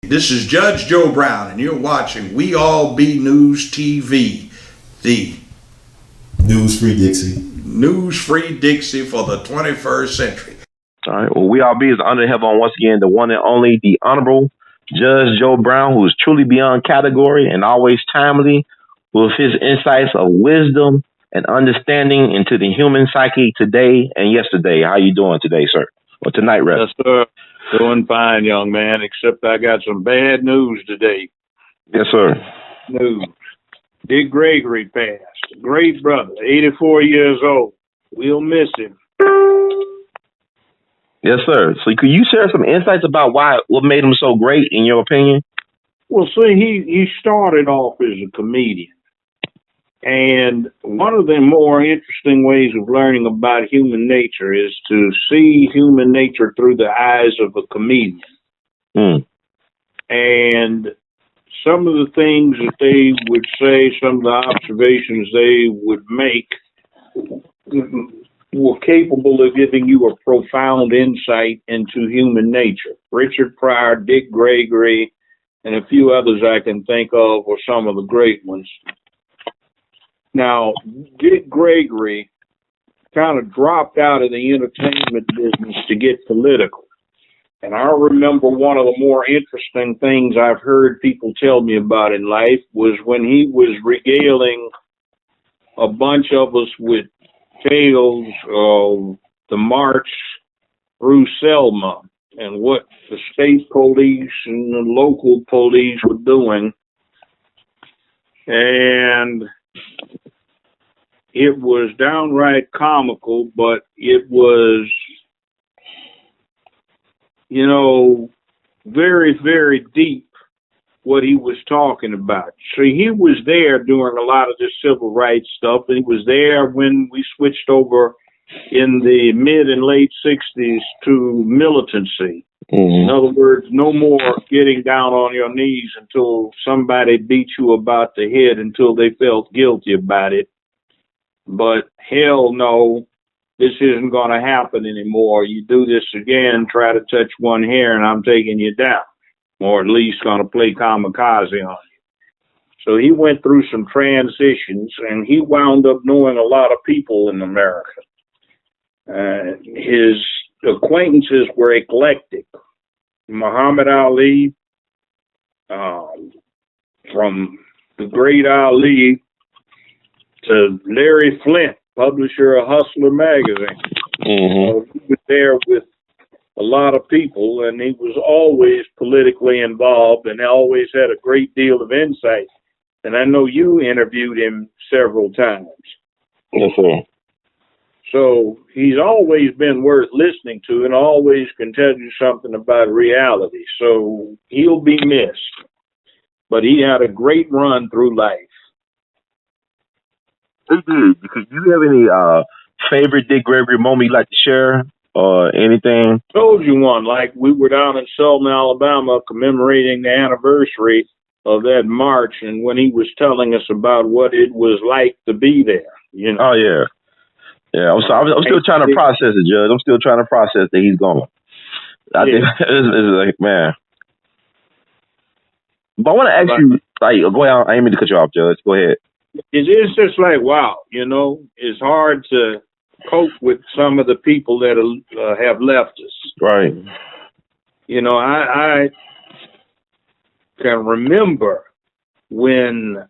This is Judge Joe Brown, and you're watching We All Be News TV, the News-free Dixie. News-free Dixie for the 21st century. All right. Well, We All Be is honored to have on once again the one and only, the Honorable Judge Joe Brown, who is truly beyond category and always timely with his insights of wisdom and understanding into the human psyche today and yesterday. How you doing today, sir? Or tonight, rather? Yes, sir. Doing fine, young man, except I got some bad news today. Yes, sir. News. GREgory passed. Great brother, 84 years old. We'll miss him. Yes, sir. So could you share some insights about what made him so great, in your opinion? Well, see, he started off as a comedian. And one of the more interesting ways of learning about human nature is to see human nature through the eyes of a comedian. And some of the things that they would say, some of the observations they would make were capable of giving you a profound insight into human nature. Richard Pryor, GREgory, and a few others I can think of were some of the great ones. Now, GREgory kind of dropped out of the entertainment business to get political. And I remember one of the more interesting things I've heard people tell me about in life was when he was regaling a bunch of us with tales of the march through Selma and what the state police and the local police were doing. And it was downright comical, but it was, you know, very, very deep what he was talking about. So he was there during a lot of this civil rights stuff, and he was there when we switched over in the mid and late 60s to militancy. In other words, no more getting down on your knees until somebody beat you about the head until they felt guilty about it. But hell no, this isn't going to happen anymore. You do this again, try to touch one hair, and I'm taking you down, or at least going to play kamikaze on you. So he went through some transitions, and he wound up knowing a lot of people in America. His acquaintances were eclectic. Muhammad Ali, from the great Ali to Larry Flint, publisher of Hustler magazine. He was there with a lot of people, and he was always politically involved and always had a great deal of insight. And I know you interviewed him several times. Yes, sir. So he's always been worth listening to and always can tell you something about reality. So he'll be missed. But he had a great run through life. He did. Do you have any favorite GREgory moment you'd like to share or anything? Told you one. Like we were down in Selma, Alabama, commemorating the anniversary of that march, and when he was telling us about what it was like to be there. You know? Oh yeah, yeah. I'm still trying to process it, Judge. I'm still trying to process that he's gone. I think it's like, man. But I want to ask you, go ahead. I didn't mean to cut you off, Judge. Go ahead. It's just like, wow, you know, it's hard to cope with some of the people that have left us. Right. You know, I can remember when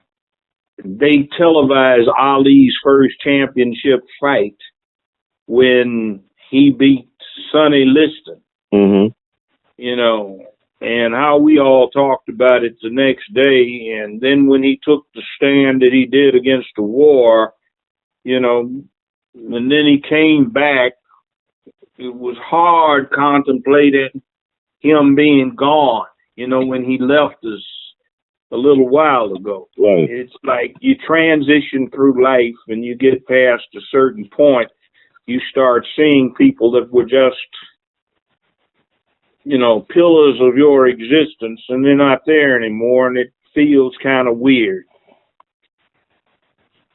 they televised Ali's first championship fight when he beat Sonny Liston. You know, and how we all talked about it the next day. And then when he took the stand that he did against the war, you know, and then he came back, it was hard contemplating him being gone, you know, when he left us a little while ago. Right. It's like you transition through life and you get past a certain point, you start seeing people that were just, you know, pillars of your existence, and they're not there anymore, and it feels kind of weird.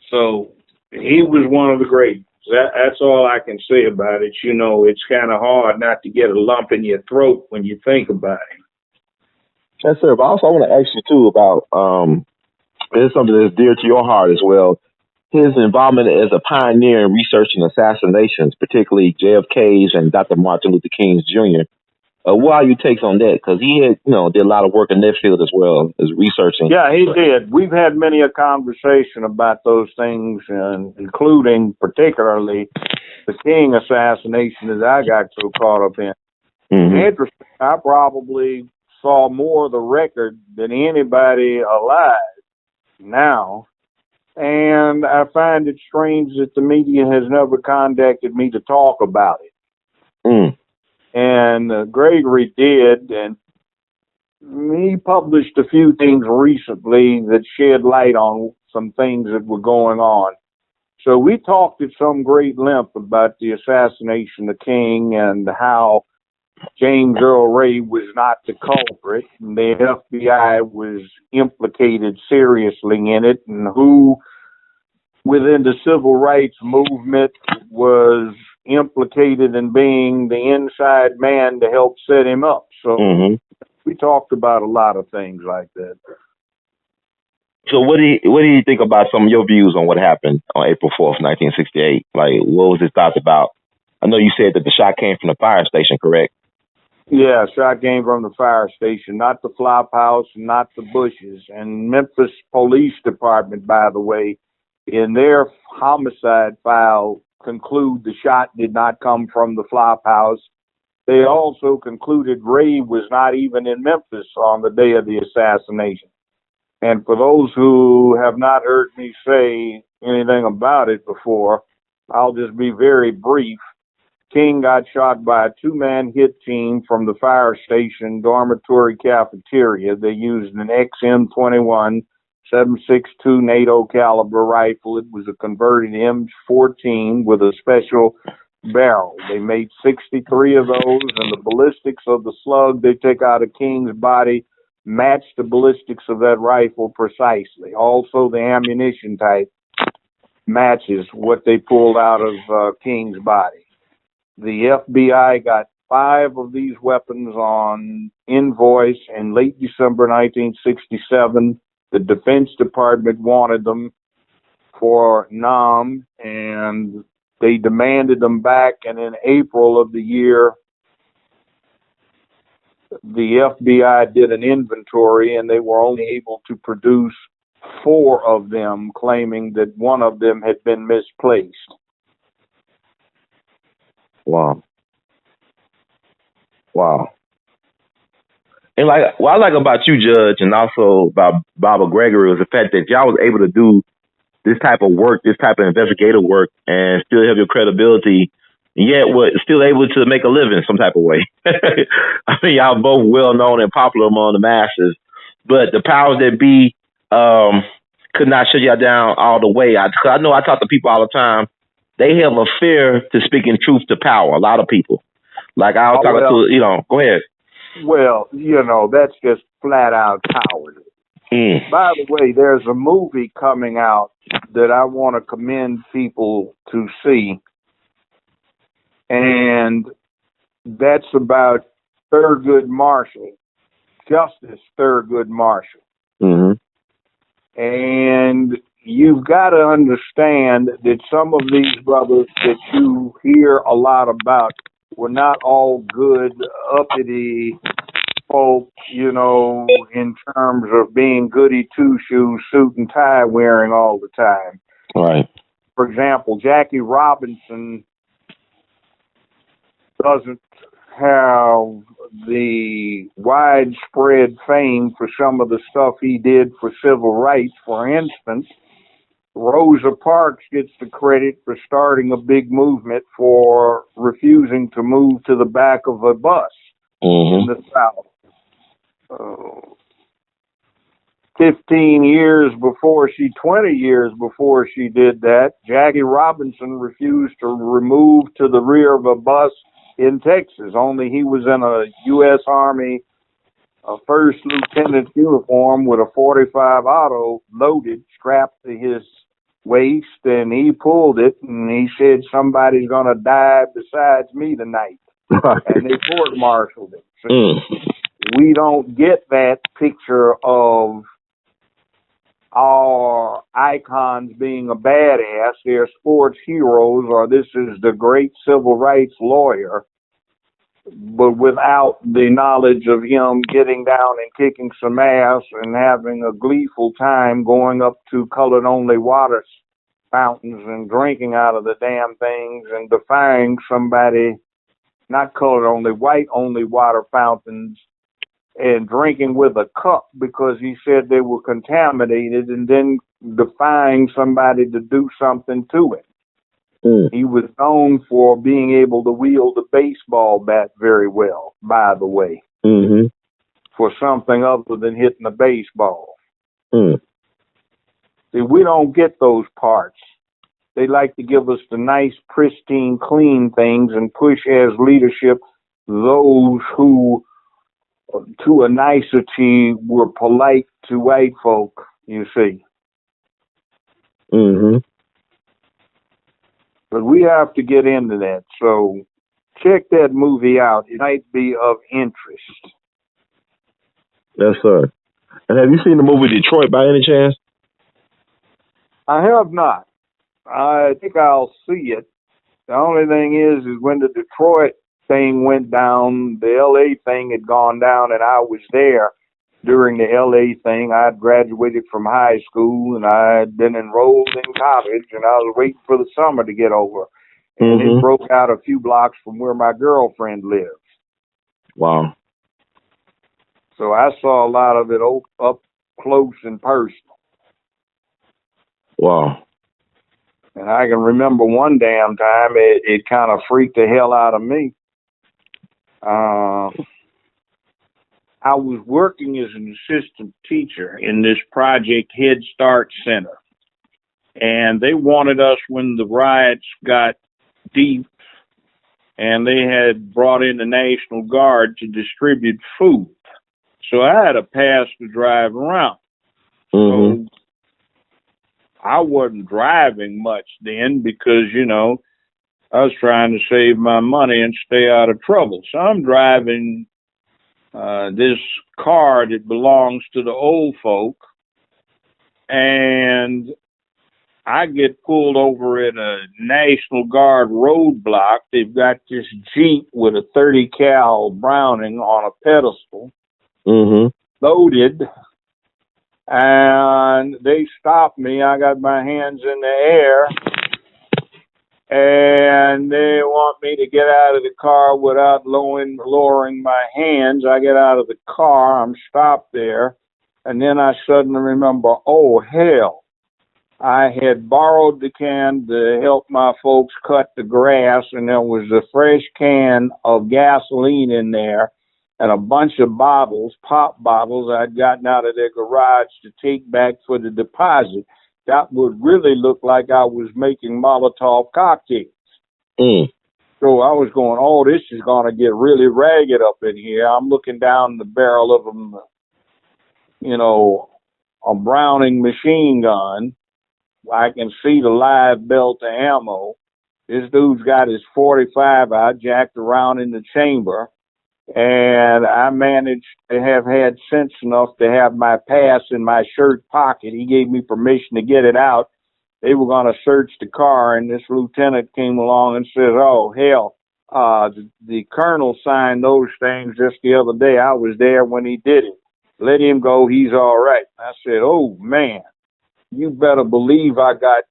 So he was one of the greats. That's all I can say about it. You know, it's kind of hard not to get a lump in your throat when you think about him. Yes, sir. But also, I want to ask you too about it's something that's dear to your heart as well. His involvement as a pioneer in researching assassinations, particularly JFK's and Dr. Martin Luther King's Jr. What are your takes on that? Because he had, did a lot of work in that field as well as researching. Yeah, he did. We've had many a conversation about those things, and including particularly the King assassination that I got so caught up in. Mm-hmm. Interesting. I probably saw more of the record than anybody alive now, and I find it strange that the media has never contacted me to talk about it. Mm. And GREgory did, and he published a few things recently that shed light on some things that were going on. So we talked at some great length about the assassination of King and how James Earl Ray was not the culprit, and the FBI was implicated seriously in it, and who within the civil rights movement was implicated in being the inside man to help set him up. So we talked about a lot of things like that. So what do you think about some of your views on what happened on April 4th, 1968? Like, what was his thoughts about? I know you said that the shot came from the fire station, correct? Yeah, shot came from the fire station, not the flop house, not the bushes. And Memphis Police Department, by the way, in their homicide file, conclude the shot did not come from the flop house. They also concluded Ray was not even in Memphis on the day of the assassination. And for those who have not heard me say anything about it before, I'll just be very brief. King got shot by a two-man hit team from the fire station dormitory cafeteria. They used an XM21 7.62 NATO caliber rifle. It was a converted M14 with a special barrel. They made 63 of those, and the ballistics of the slug they took out of King's body matched the ballistics of that rifle precisely. Also, the ammunition type matches what they pulled out of King's body. The FBI got 5 of these weapons on invoice in late December 1967. The Defense Department wanted them for Nam, and they demanded them back. And in April of the year, the FBI did an inventory, and they were only able to produce 4 of them, claiming that one of them had been misplaced. Wow. And what I like about you, Judge, and also about Baba GREgory was the fact that y'all was able to do this type of work, this type of investigative work, and still have your credibility, and yet still able to make a living some type of way. I mean, y'all both well known and popular among the masses, but the powers that be could not shut y'all down all the way. I know I talk to people all the time. They have a fear to speaking truth to power. A lot of people. Like I was talking to, go ahead. Well, that's just flat out cowardice. By the way, there's a movie coming out that I want to commend people to see, and that's about Thurgood Marshall, Justice Thurgood Marshall. And you've got to understand that some of these brothers that you hear a lot about were not all good, uppity folk, in terms of being goody two-shoes, suit and tie wearing all the time. Right. For example, Jackie Robinson doesn't have the widespread fame for some of the stuff he did for civil rights. For instance, Rosa Parks gets the credit for starting a big movement for refusing to move to the back of a bus in the South. 20 years before she did that, Jackie Robinson refused to remove to the rear of a bus in Texas. Only he was in a U.S. Army first lieutenant uniform with a 45 auto loaded, strapped to his waist, and he pulled it, and he said, somebody's going to die besides me tonight. And they court-martialed him. So we don't get that picture of our icons being a badass. They're sports heroes, or this is the great civil rights lawyer, but without the knowledge of him getting down and kicking some ass and having a gleeful time going up to colored-only water fountains and drinking out of the damn things and defying somebody, not colored-only, white-only water fountains, and drinking with a cup because he said they were contaminated, and then defying somebody to do something to it. He was known for being able to wield a baseball bat very well, by the way, for something other than hitting a baseball. See, we don't get those parts. They like to give us the nice, pristine, clean things and push as leadership those who, to a nicety, were polite to white folk, you see. But we have to get into that. So check that movie out. It might be of interest. Yes, sir. And have you seen the movie Detroit by any chance? I have not. I think I'll see it. The only thing is when the Detroit thing went down, the L.A. thing had gone down, and I was there during the L.A. thing. I had graduated from high school, and I had been enrolled in college, and I was waiting for the summer to get over. And it broke out a few blocks from where my girlfriend lives. Wow. So I saw a lot of it up close and personal. Wow. And I can remember one damn time it kind of freaked the hell out of me. I was working as an assistant teacher in this Project Head Start Center. And they wanted us, when the riots got deep, and they had brought in the National Guard to distribute food. So I had a pass to drive around. So I wasn't driving much then because, you know, I was trying to save my money and stay out of trouble. So I'm driving this car that belongs to the old folk, and I get pulled over at a National Guard roadblock. They've got this Jeep with a 30 cal Browning on a pedestal, loaded, and they stopped me. I got my hands in the air, and they want me to get out of the car without lowering my hands. I get out of the car, I'm stopped there, and then I suddenly remember, oh, hell, I had borrowed the can to help my folks cut the grass, and there was a fresh can of gasoline in there and a bunch of bottles, pop bottles, I'd gotten out of their garage to take back for the deposit. That would really look like I was making Molotov cocktails. So I was going, oh, this is going to get really ragged up in here. I'm looking down the barrel of you know, a Browning machine gun. I can see the live belt of ammo. This dude's got his 45 out, jacked around in the chamber. And I managed to have had sense enough to have my pass in my shirt pocket. He gave me permission to get it out. They were going to search the car, and this lieutenant came along and said, oh, hell, the colonel signed those things just the other day. I was there when he did it. Let him go. He's all right. I said, oh, man, you better believe I got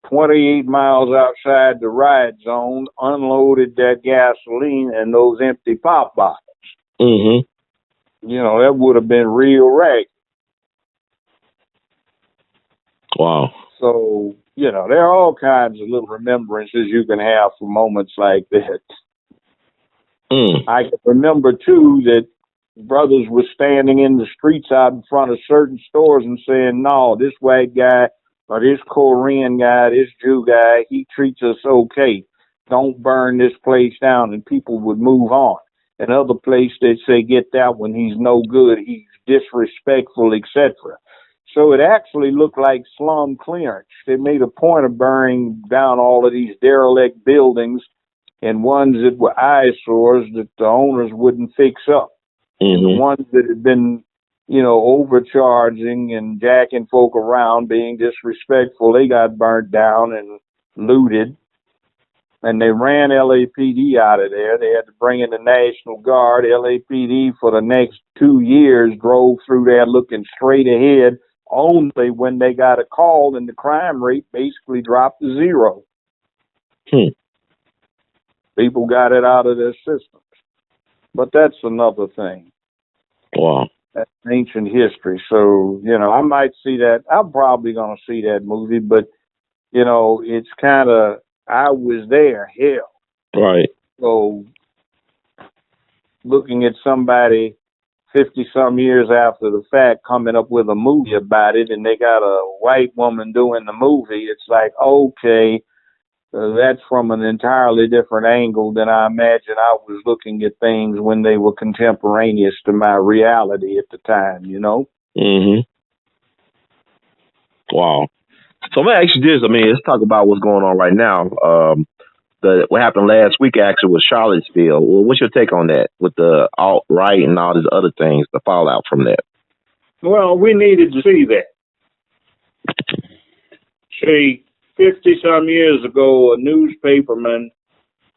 28 miles outside the riot zone, unloaded that gasoline and those empty pop bottles. You know, that would have been real ragged. Wow. So, you know, there are all kinds of little remembrances you can have for moments like that. I can remember, too, that brothers were standing in the streets out in front of certain stores and saying, no, this white guy or this Korean guy, this Jew guy, he treats us okay. Don't burn this place down, and people would move on. Another place they'd say, get that one, he's no good, he's disrespectful, etc. So it actually looked like slum clearance. They made a point of burning down all of these derelict buildings and ones that were eyesores that the owners wouldn't fix up. And the Mm-hmm. ones that had been, overcharging and jacking folk around, being disrespectful, they got burnt down and looted. And they ran LAPD out of there. They had to bring in the National Guard. LAPD for the next 2 years drove through there looking straight ahead, only when they got a call, and the crime rate basically dropped to zero. People got it out of their systems. But that's another thing. Wow. That's ancient history. So, I might see that. I'm probably going to see that movie, but, it's kind of, I was there, hell. Right. So, looking at somebody 50 some years after the fact coming up with a movie about it, and they got a white woman doing the movie, it's like, okay, that's from an entirely different angle than I imagine I was looking at things when they were contemporaneous to my reality at the time, Mm-hmm. Wow. So let me ask you this. Let's talk about what's going on right now. What happened last week actually was Charlottesville. Well, what's your take on that with the alt-right and all these other things, the fallout from that? Well, we needed to see that. See, 50 some years ago, a newspaperman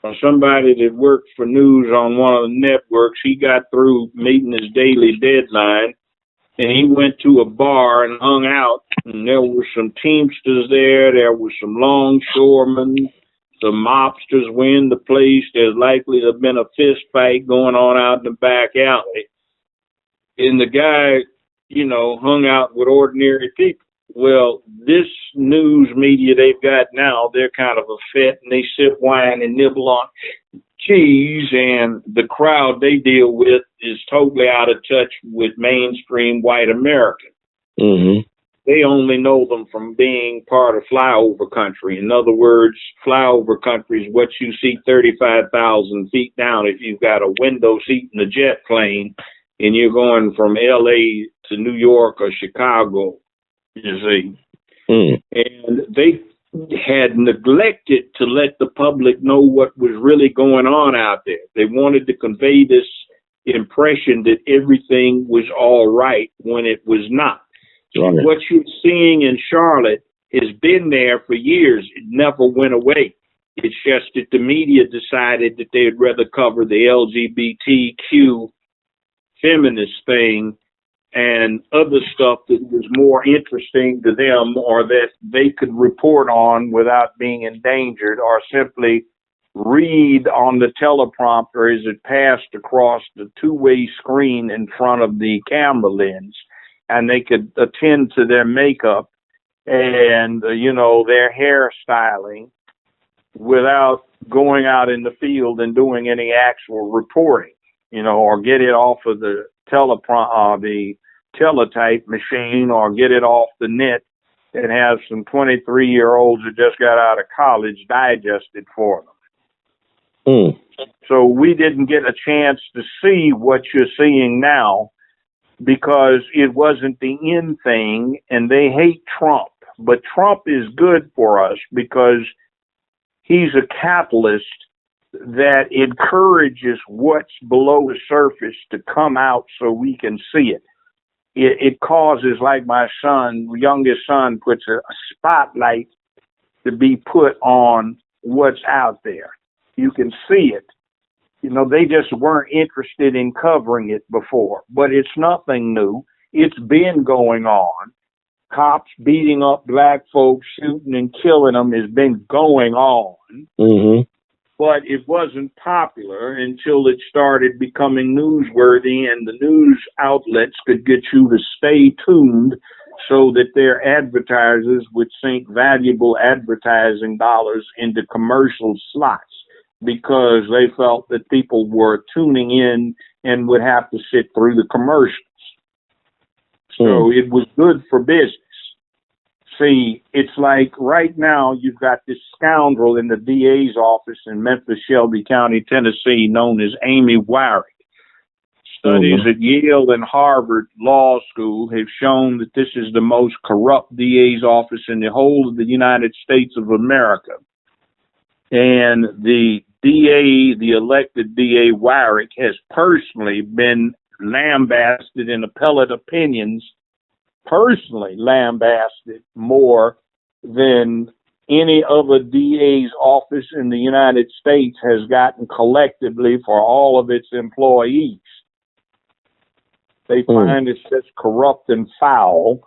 or somebody that worked for news on one of the networks, he got through meeting his daily deadline, and he went to a bar and hung out, and there were some Teamsters there, there were some longshoremen, some mobsters were in the place. There's likely to have been a fist fight going on out in the back alley. And the guy, hung out with ordinary people. Well, this news media they've got now, they're kind of a fit, and they sip wine and nibble on cheese, and the crowd they deal with is totally out of touch with mainstream white America. Mm-hmm. They only know them from being part of flyover country. In other words, flyover country is what you see 35,000 feet down if you've got a window seat in a jet plane and you're going from L.A. to New York or Chicago, you see. Mm. And they had neglected to let the public know what was really going on out there. They wanted to convey this impression that everything was all right when it was not. Right. What you're seeing in Charlotte has been there for years. It never went away. It's just that the media decided that they'd rather cover the LGBTQ feminist thing and other stuff that was more interesting to them or that they could report on without being endangered, or simply read on the teleprompter as it passed across the two-way screen in front of the camera lens, and they could attend to their makeup and, their hairstyling without going out in the field and doing any actual reporting, or get it off of the the teletype machine, or get it off the net and have some 23-year-olds that just got out of college digest it for them. Mm. So we didn't get a chance to see what you're seeing now because it wasn't the in thing, and they hate Trump. But Trump is good for us because he's a catalyst that encourages what's below the surface to come out so we can see it. It causes, like my youngest son puts a spotlight to be put on what's out there. You can see it. They just weren't interested in covering it before, but it's nothing new. It's been going on. Cops beating up black folks, shooting and killing them has been going on. Mm-hmm. But it wasn't popular until it started becoming newsworthy, and the news outlets could get you to stay tuned so that their advertisers would sink valuable advertising dollars into commercial slots because they felt that people were tuning in and would have to sit through the commercials. So it was good for business. See, it's like right now you've got this scoundrel in the DA's office in Memphis, Shelby County, Tennessee, known as Amy Wyrick. Studies at Yale and Harvard Law School have shown that this is the most corrupt DA's office in the whole of the United States of America. And the DA, the elected DA Wyrick, has personally been lambasted in appellate opinions, personally lambasted more than any other DA's office in the United States has gotten collectively for all of its employees. They find it just corrupt and foul,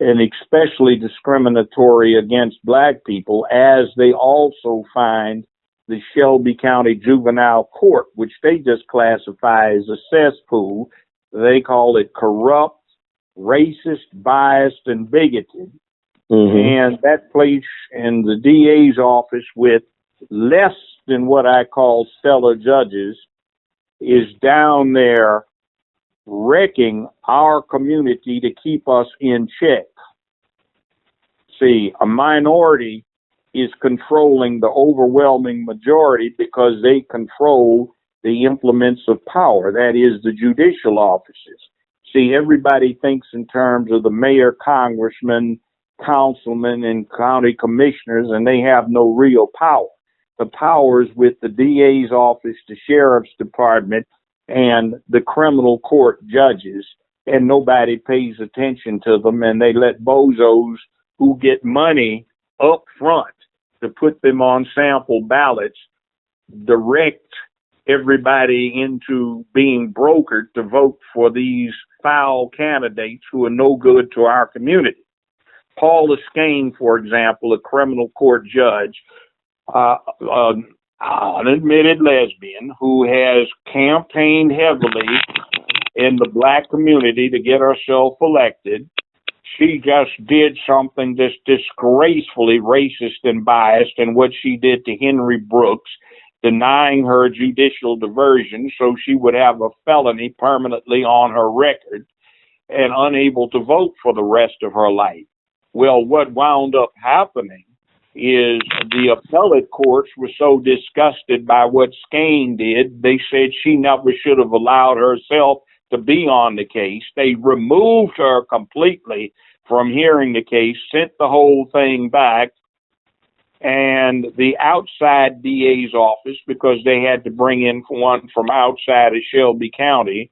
and especially discriminatory against black people, as they also find the Shelby County Juvenile Court, which they just classify as a cesspool. They call it corrupt, racist, biased, and bigoted. And that place in the DA's office with less than what I call stellar judges is down there wrecking our community to keep us in check. See, a minority is controlling the overwhelming majority because they control the implements of power, that is, the judicial offices. See, everybody thinks in terms of the mayor, congressman, councilmen, and county commissioners, and they have no real power. The power is with the DA's office, the sheriff's department, and the criminal court judges, and nobody pays attention to them, and they let bozos who get money up front to put them on sample ballots direct everybody into being brokered to vote for these foul candidates who are no good to our community. Paul Skane, for example, a criminal court judge, an unadmitted lesbian who has campaigned heavily in the black community to get herself elected. She just did something that's disgracefully racist and biased, and what she did to Henry Brooks, denying her judicial diversion so she would have a felony permanently on her record and unable to vote for the rest of her life. Well, what wound up happening is the appellate courts were so disgusted by what Skane did, they said she never should have allowed herself to be on the case. They removed her completely from hearing the case, sent the whole thing back, and the outside DA's office, because they had to bring in one from outside of Shelby County,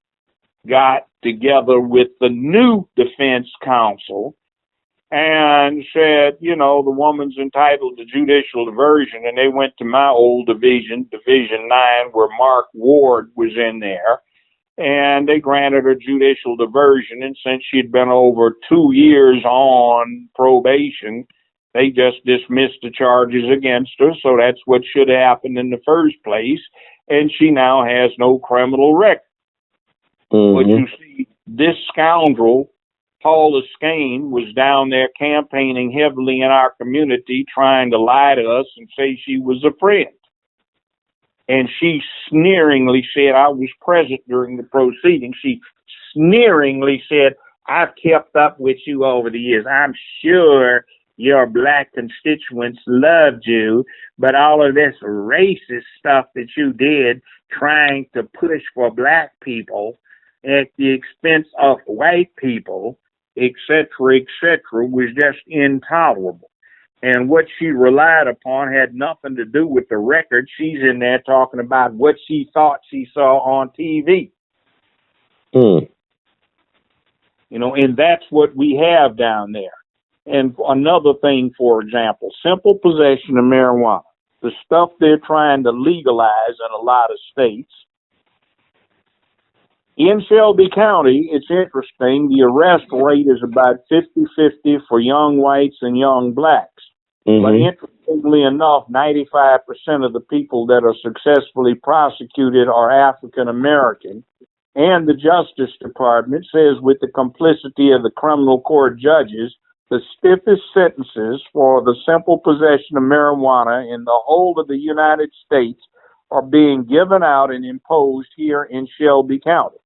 got together with the new defense counsel and said, you know, the woman's entitled to judicial diversion. And they went to my old division, Division 9, where Mark Ward was in there, and they granted her judicial diversion. And since she'd been over 2 years on probation, they just dismissed the charges against her. So that's what should have happened in the first place. And she now has no criminal record. But you see, this scoundrel, Paul Skane, was down there campaigning heavily in our community, trying to lie to us and say she was a friend. And she sneeringly said, I was present during the proceedings. She sneeringly said, I've kept up with you over the years. I'm sure your black constituents loved you, but all of this racist stuff that you did, trying to push for black people at the expense of white people, etc., was just intolerable. And what she relied upon had nothing to do with the record. She's in there talking about what she thought she saw on TV. You know, and that's what we have down there. And another thing, for example, simple possession of marijuana, the stuff they're trying to legalize in a lot of states. In Shelby County, it's interesting, the arrest rate is about 50-50 for young whites and young blacks. But interestingly enough, 95% of the people that are successfully prosecuted are African American. And the Justice Department says, with the complicity of the criminal court judges, the stiffest sentences for the simple possession of marijuana in the whole of the United States are being given out and imposed here in Shelby County.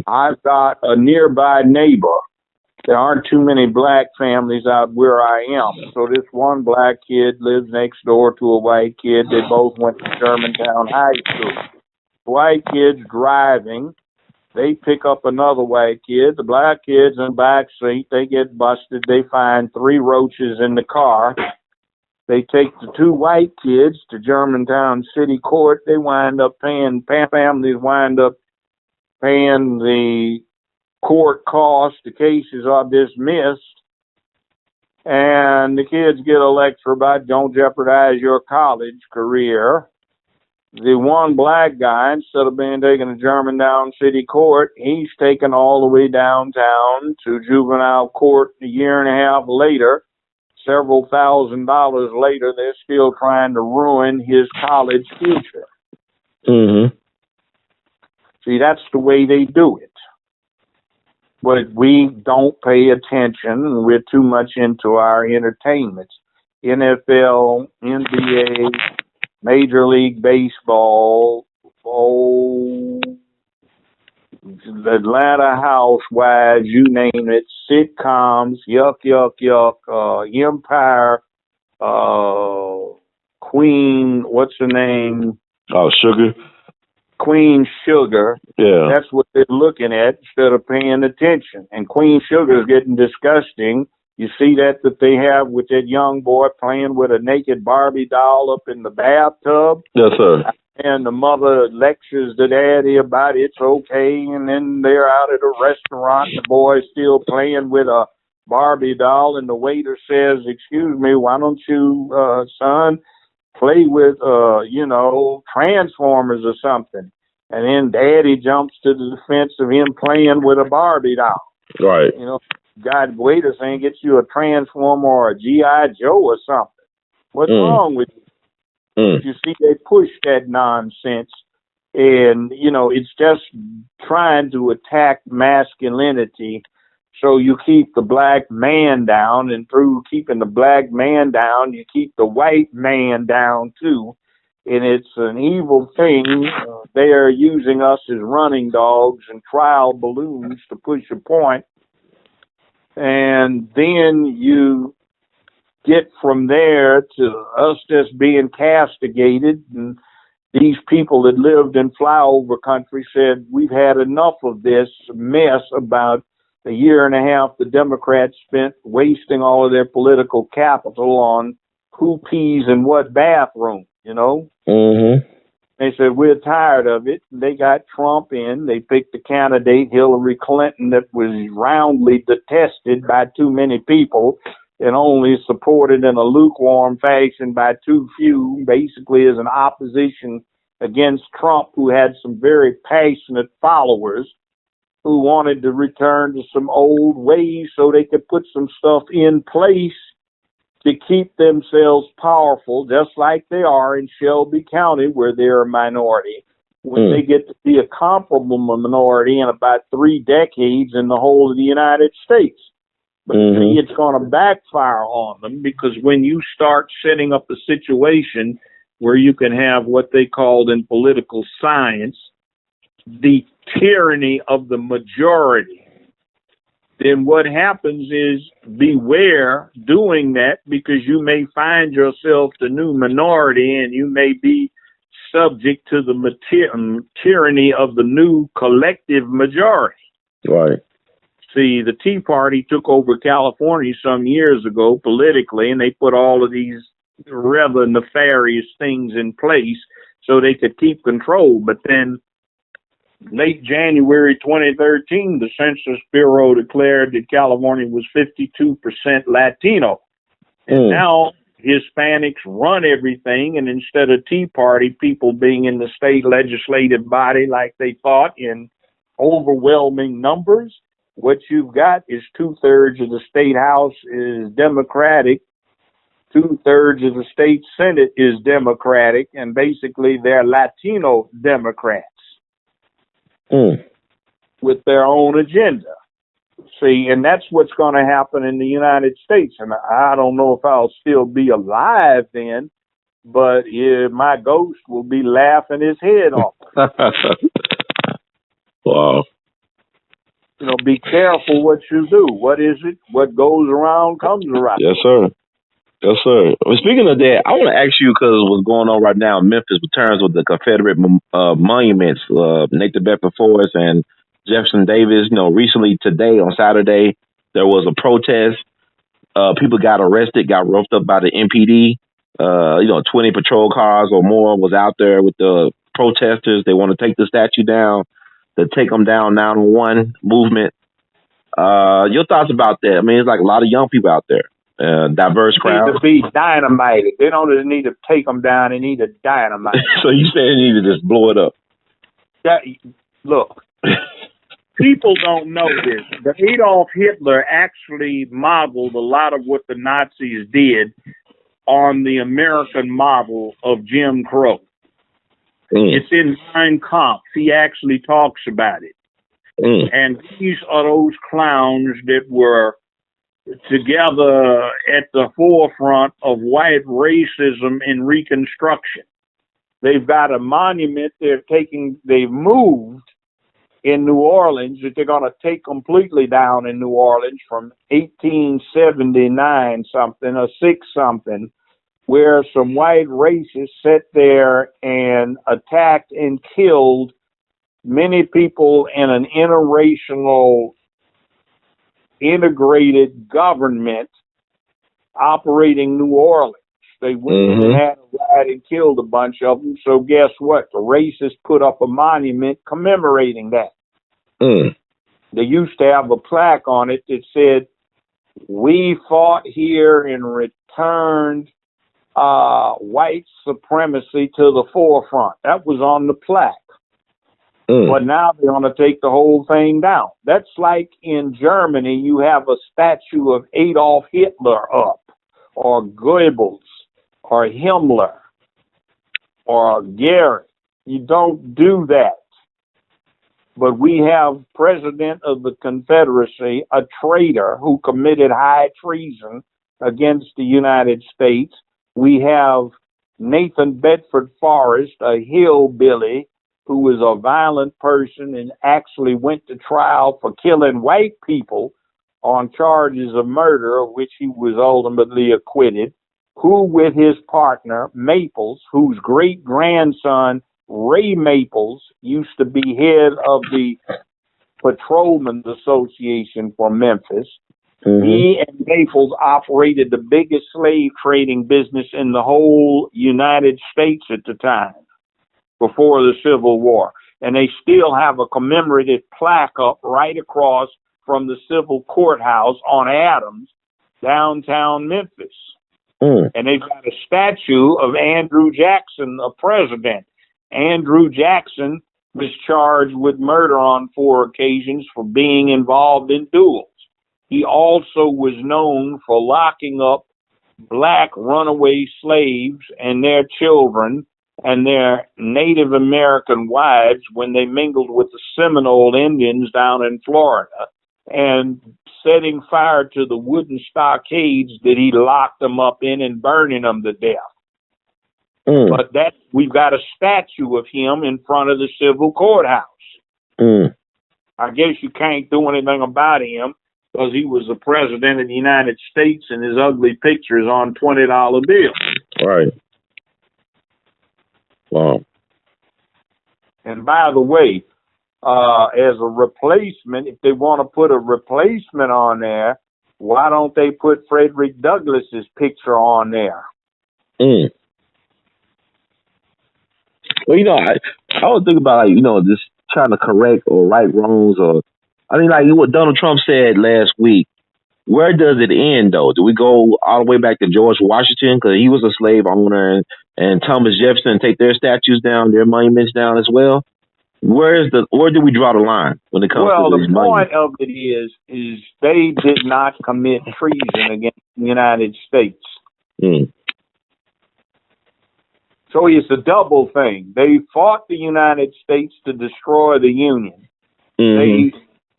I've got a nearby neighbor. There aren't too many black families out where I am. So this one black kid lives next door to a white kid. They both went to Germantown High School. White kid's driving. They pick up another white kid. The black kid's in the back seat. They get busted. They find 3 roaches in the car. They take the 2 white kids to Germantown City Court. They wind up paying, families wind up paying the court costs, the cases are dismissed, and the kids get a lecture about don't jeopardize your college career. The one black guy, instead of being taken to Germantown City Court, he's taken all the way downtown to juvenile court a year and a half later. Several $1,000s later, they're still trying to ruin his college future. Mm-hmm. See, that's the way they do it. But we don't pay attention. We're too much into our entertainments. NFL, NBA, Major League Baseball, Atlanta Housewives, you name it, sitcoms, yuck, yuck, yuck, Empire, Queen, what's her name? Oh, Sugar. Queen Sugar. Yeah. That's what they're looking at instead of paying attention. And Queen Sugar is getting disgusting. You see that they have with that young boy playing with a naked Barbie doll up in the bathtub? Yes, sir. And the mother lectures the daddy about it's okay, and then they're out at a restaurant, and the boy's still playing with a Barbie doll, and the waiter says, "Excuse me, why don't you, son, play with, Transformers or something?" And then daddy jumps to the defense of him playing with a Barbie doll. Right. God, waiter saying, "Get you a Transformer or a G.I. Joe or something." What's wrong with you? You see, they push that nonsense, and, it's just trying to attack masculinity. So you keep the black man down, and through keeping the black man down, you keep the white man down too. And it's an evil thing. They are using us as running dogs and trial balloons to push a point. And then you get from there to us just being castigated. And these people that lived in flyover country said, we've had enough of this mess about the year and a half the Democrats spent wasting all of their political capital on who pees in what bathroom, Mm-hmm. They said, we're tired of it. They got Trump in. They picked a candidate, Hillary Clinton, that was roundly detested by too many people and only supported in a lukewarm fashion by too few, basically as an opposition against Trump, who had some very passionate followers who wanted to return to some old ways so they could put some stuff in place to keep themselves powerful, just like they are in Shelby County, where they're a minority, when they get to be a comparable minority in about 3 decades in the whole of the United States. But see, it's going to backfire on them, because when you start setting up a situation where you can have what they called in political science the tyranny of the majority, then what happens is beware doing that, because you may find yourself the new minority and you may be subject to the tyranny of the new collective majority. Right. See, the Tea Party took over California some years ago politically, and they put all of these rather nefarious things in place so they could keep control. But then late January 2013, the Census Bureau declared that California was 52% Latino. And now Hispanics run everything, and instead of Tea Party people being in the state legislative body like they thought in overwhelming numbers, what you've got is 2/3 of the state house is Democratic, 2/3 of the state Senate is Democratic, and basically they're Latino Democrats with their own agenda. See, and that's what's going to happen in the United States. And I don't know if I'll still be alive then, but my ghost will be laughing his head off. Wow. Be careful what you do. What is it? What goes around comes around. Yes, sir. Yes, sir. Well, speaking of that, I want to ask you, because what's going on right now in Memphis with terms with the Confederate monuments, Nathan Bedford Forrest and Jefferson Davis. Recently today on Saturday, there was a protest. People got arrested, got roughed up by the MPD. 20 patrol cars or more was out there with the protesters. They want to take the statue down. the Take Them Down 911 movement. Your thoughts about that? I mean, it's like a lot of young people out there, diverse crowd. Need to be dynamited. They don't just need to take them down. They need to dynamite. So you saying they need to just blow it up? Look, people don't know this, but Adolf Hitler actually modeled a lot of what the Nazis did on the American model of Jim Crow. It's in Mein Kampf. He actually talks about it. And these are those clowns that were together at the forefront of white racism and Reconstruction. They've got a monument they've moved in New Orleans that they're going to take completely down in New Orleans from 1879 something or 6 something, where some white racists sat there and attacked and killed many people in an interracial integrated government operating New Orleans. They went and had a riot and killed a bunch of them. So guess what? The racists put up a monument commemorating that. They used to have a plaque on it that said, "We fought here and returned white supremacy to the forefront." That was on the plaque. But now they're going to take the whole thing down. That's like in Germany, you have a statue of Adolf Hitler up, or Goebbels, or Himmler, or Goering. You don't do that. But we have President of the Confederacy, a traitor who committed high treason against the United States. We have Nathan Bedford Forrest, a hillbilly, who was a violent person and actually went to trial for killing white people on charges of murder, of which he was ultimately acquitted, who with his partner, Maples, whose great-grandson, Ray Maples, used to be head of the Patrolmen's Association for Memphis. He and Maples operated the biggest slave trading business in the whole United States at the time, before the Civil War. And they still have a commemorative plaque up right across from the civil courthouse on Adams, downtown Memphis. And they've got a statue of Andrew Jackson, a president. Andrew Jackson was charged with murder on 4 occasions for being involved in duels. He also was known for locking up black runaway slaves and their children and their Native American wives when they mingled with the Seminole Indians down in Florida, and setting fire to the wooden stockades that he locked them up in and burning them to death. But we've got a statue of him in front of the civil courthouse. I guess you can't do anything about him because he was the president of the United States and his ugly picture is on $20 bills. Right. Wow. And by the way, as a replacement, if they want to put a replacement on there, why don't they put Frederick Douglass's picture on there? Well, I would think about, just trying to correct or right wrongs, or, I mean, like what Donald Trump said last week. Where does it end, though? Do we go all the way back to George Washington, because he was a slave owner, and Thomas Jefferson, take their statues down, their monuments down as well? Where do we draw the line when it comes to these monuments? Well, the point of it is they did not commit treason against the United States. So it's a double thing. They fought the United States to destroy the Union. They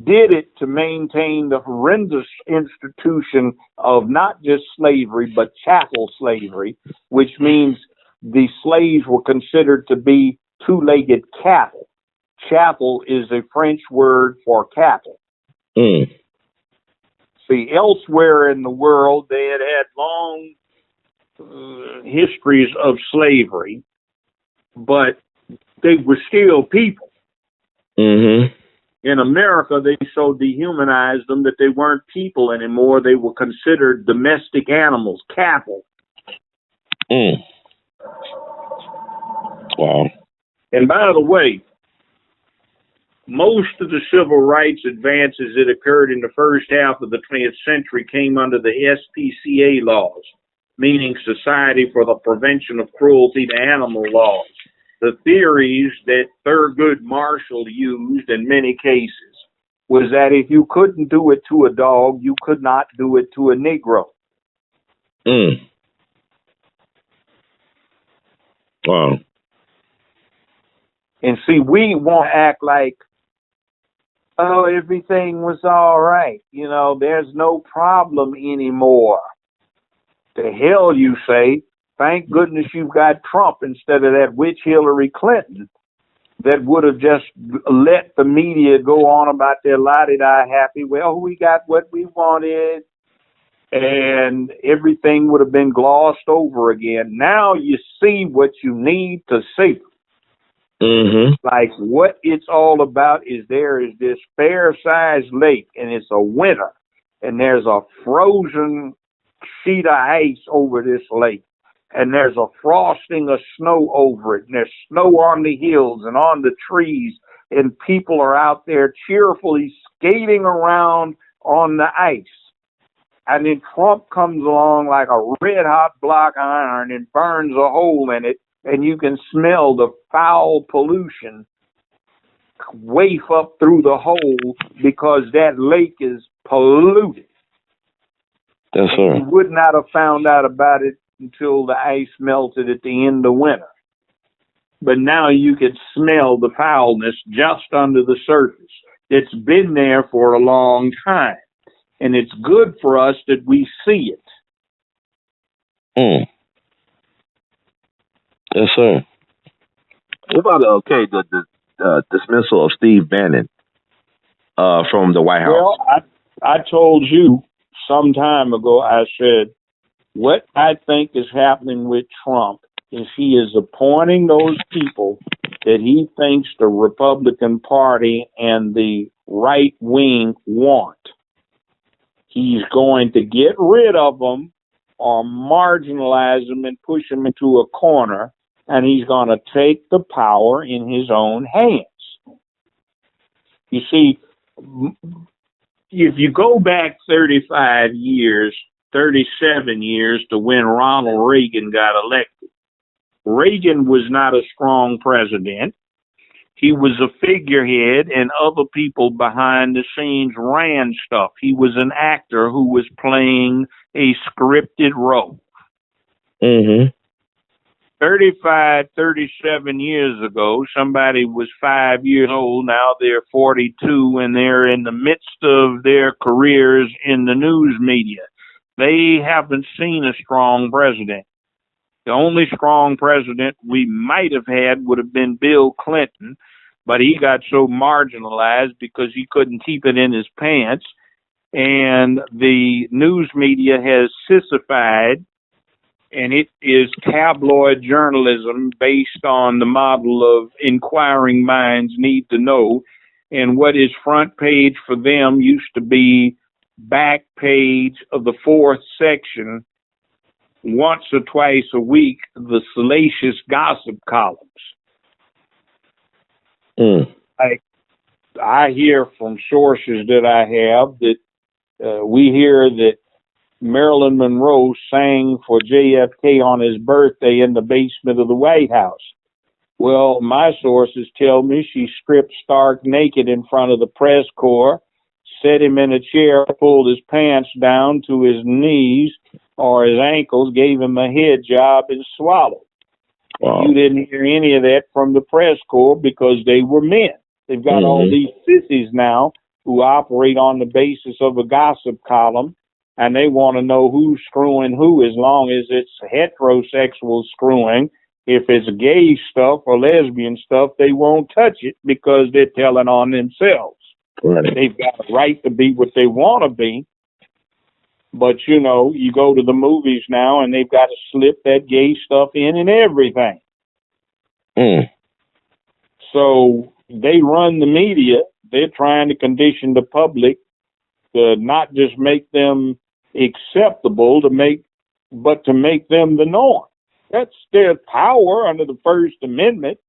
did it to maintain the horrendous institution of not just slavery, but chattel slavery, which means the slaves were considered to be two-legged cattle. Chattel is a French word for cattle. See, elsewhere in the world, they had long histories of slavery, but they were still people. In America, they so dehumanized them that they weren't people anymore. They were considered domestic animals, cattle. Wow. And by the way, most of the civil rights advances that occurred in the first half of the 20th century came under the SPCA laws, meaning Society for the Prevention of Cruelty to Animal laws. The theories that Thurgood Marshall used in many cases was that if you couldn't do it to a dog, you could not do it to a Negro. Wow. And see, we want to act like, oh, everything was all right. You know, there's no problem anymore. The hell you say, thank goodness you've got Trump instead of that witch Hillary Clinton that would have just let the media go on about their la-di-da happy. Well, we got what we wanted, and everything would have been glossed over again. Now you see what you need to see. Like what it's all about is there is this fair-sized lake, and it's a winter, and there's a frozen sheet of ice over this lake, and there's a frosting of snow over it, and there's snow on the hills and on the trees, and people are out there cheerfully skating around on the ice. And then Trump comes along like a red-hot block iron and burns a hole in it, and you can smell the foul pollution waft up through the hole because that lake is polluted. Yes, sir. You would not have found out about it until the ice melted at the end of winter. But now you could smell the foulness just under the surface. It's been there for a long time. And it's good for us that we see it. Yes, sir. What about the dismissal of Steve Bannon from the White House? Well, I told you some time ago, I said, what I think is happening with Trump is he is appointing those people that he thinks the Republican Party and the right wing want. He's going to get rid of them or marginalize them and push them into a corner, and he's going to take the power in his own hands. You see, if you go back 35 years, 37 years to when Ronald Reagan got elected, Reagan was not a strong president. He was a figurehead, and other people behind the scenes ran stuff. He was an actor who was playing a scripted role. 35, 37 years ago, somebody was 5 years old. Now they're 42, and they're in the midst of their careers in the news media. They haven't seen a strong president. The only strong president we might have had would have been Bill Clinton, but he got so marginalized because he couldn't keep it in his pants. And the news media has sissified, and it is tabloid journalism based on the model of inquiring minds need to know. And what is front page for them used to be back page of the fourth section, once or twice a week, the salacious gossip columns. I hear from sources that I have that we hear that Marilyn Monroe sang for JFK on his birthday in the basement of the White House. Well, my sources tell me she stripped stark naked in front of the press corps, set him in a chair, pulled his pants down to his knees or his ankles, gave him a head job, and swallowed. Wow. You didn't hear any of that from the press corps because they were men. They've got all these sissies now who operate on the basis of a gossip column, and they want to know who's screwing who as long as it's heterosexual screwing. If it's gay stuff or lesbian stuff, they won't touch it because they're telling on themselves. Right. They've got a right to be what they want to be. But, you know, you go to the movies now and they've got to slip that gay stuff in and everything. So they run the media. They're trying to condition the public to not just make them acceptable, but to make them the norm. That's their power under the First Amendment.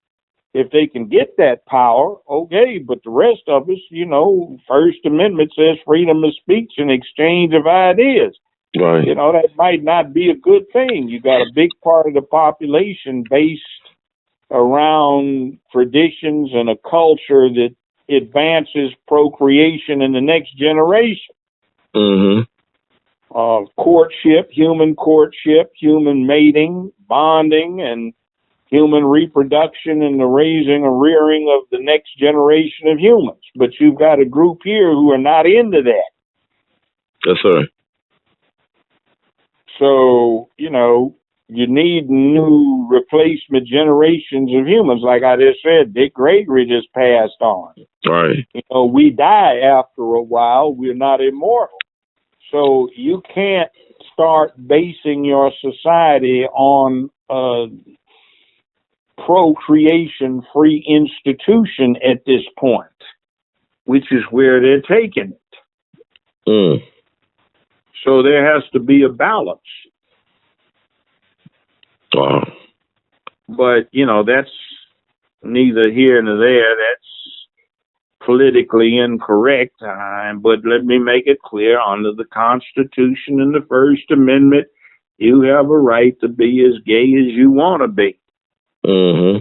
If they can get that power, okay, but the rest of us, First Amendment says freedom of speech and exchange of ideas. Right. That might not be a good thing. You got a big part of the population based around traditions and a culture that advances procreation in the next generation. Mm-hmm. Courtship, human mating, bonding, and human reproduction and the raising or rearing of the next generation of humans. But you've got a group here who are not into that. Yes, sir. So, you need new replacement generations of humans. Like I just said, GREgory just passed on. Right. We die after a while. We're not immortal. So you can't start basing your society on a procreation free institution at this point, which is where they're taking it. Mm. So there has to be a balance. Wow. But, that's neither here nor there. That's politically incorrect. But let me make it clear, under the Constitution and the First Amendment, you have a right to be as gay as you want to be. Mm-hmm.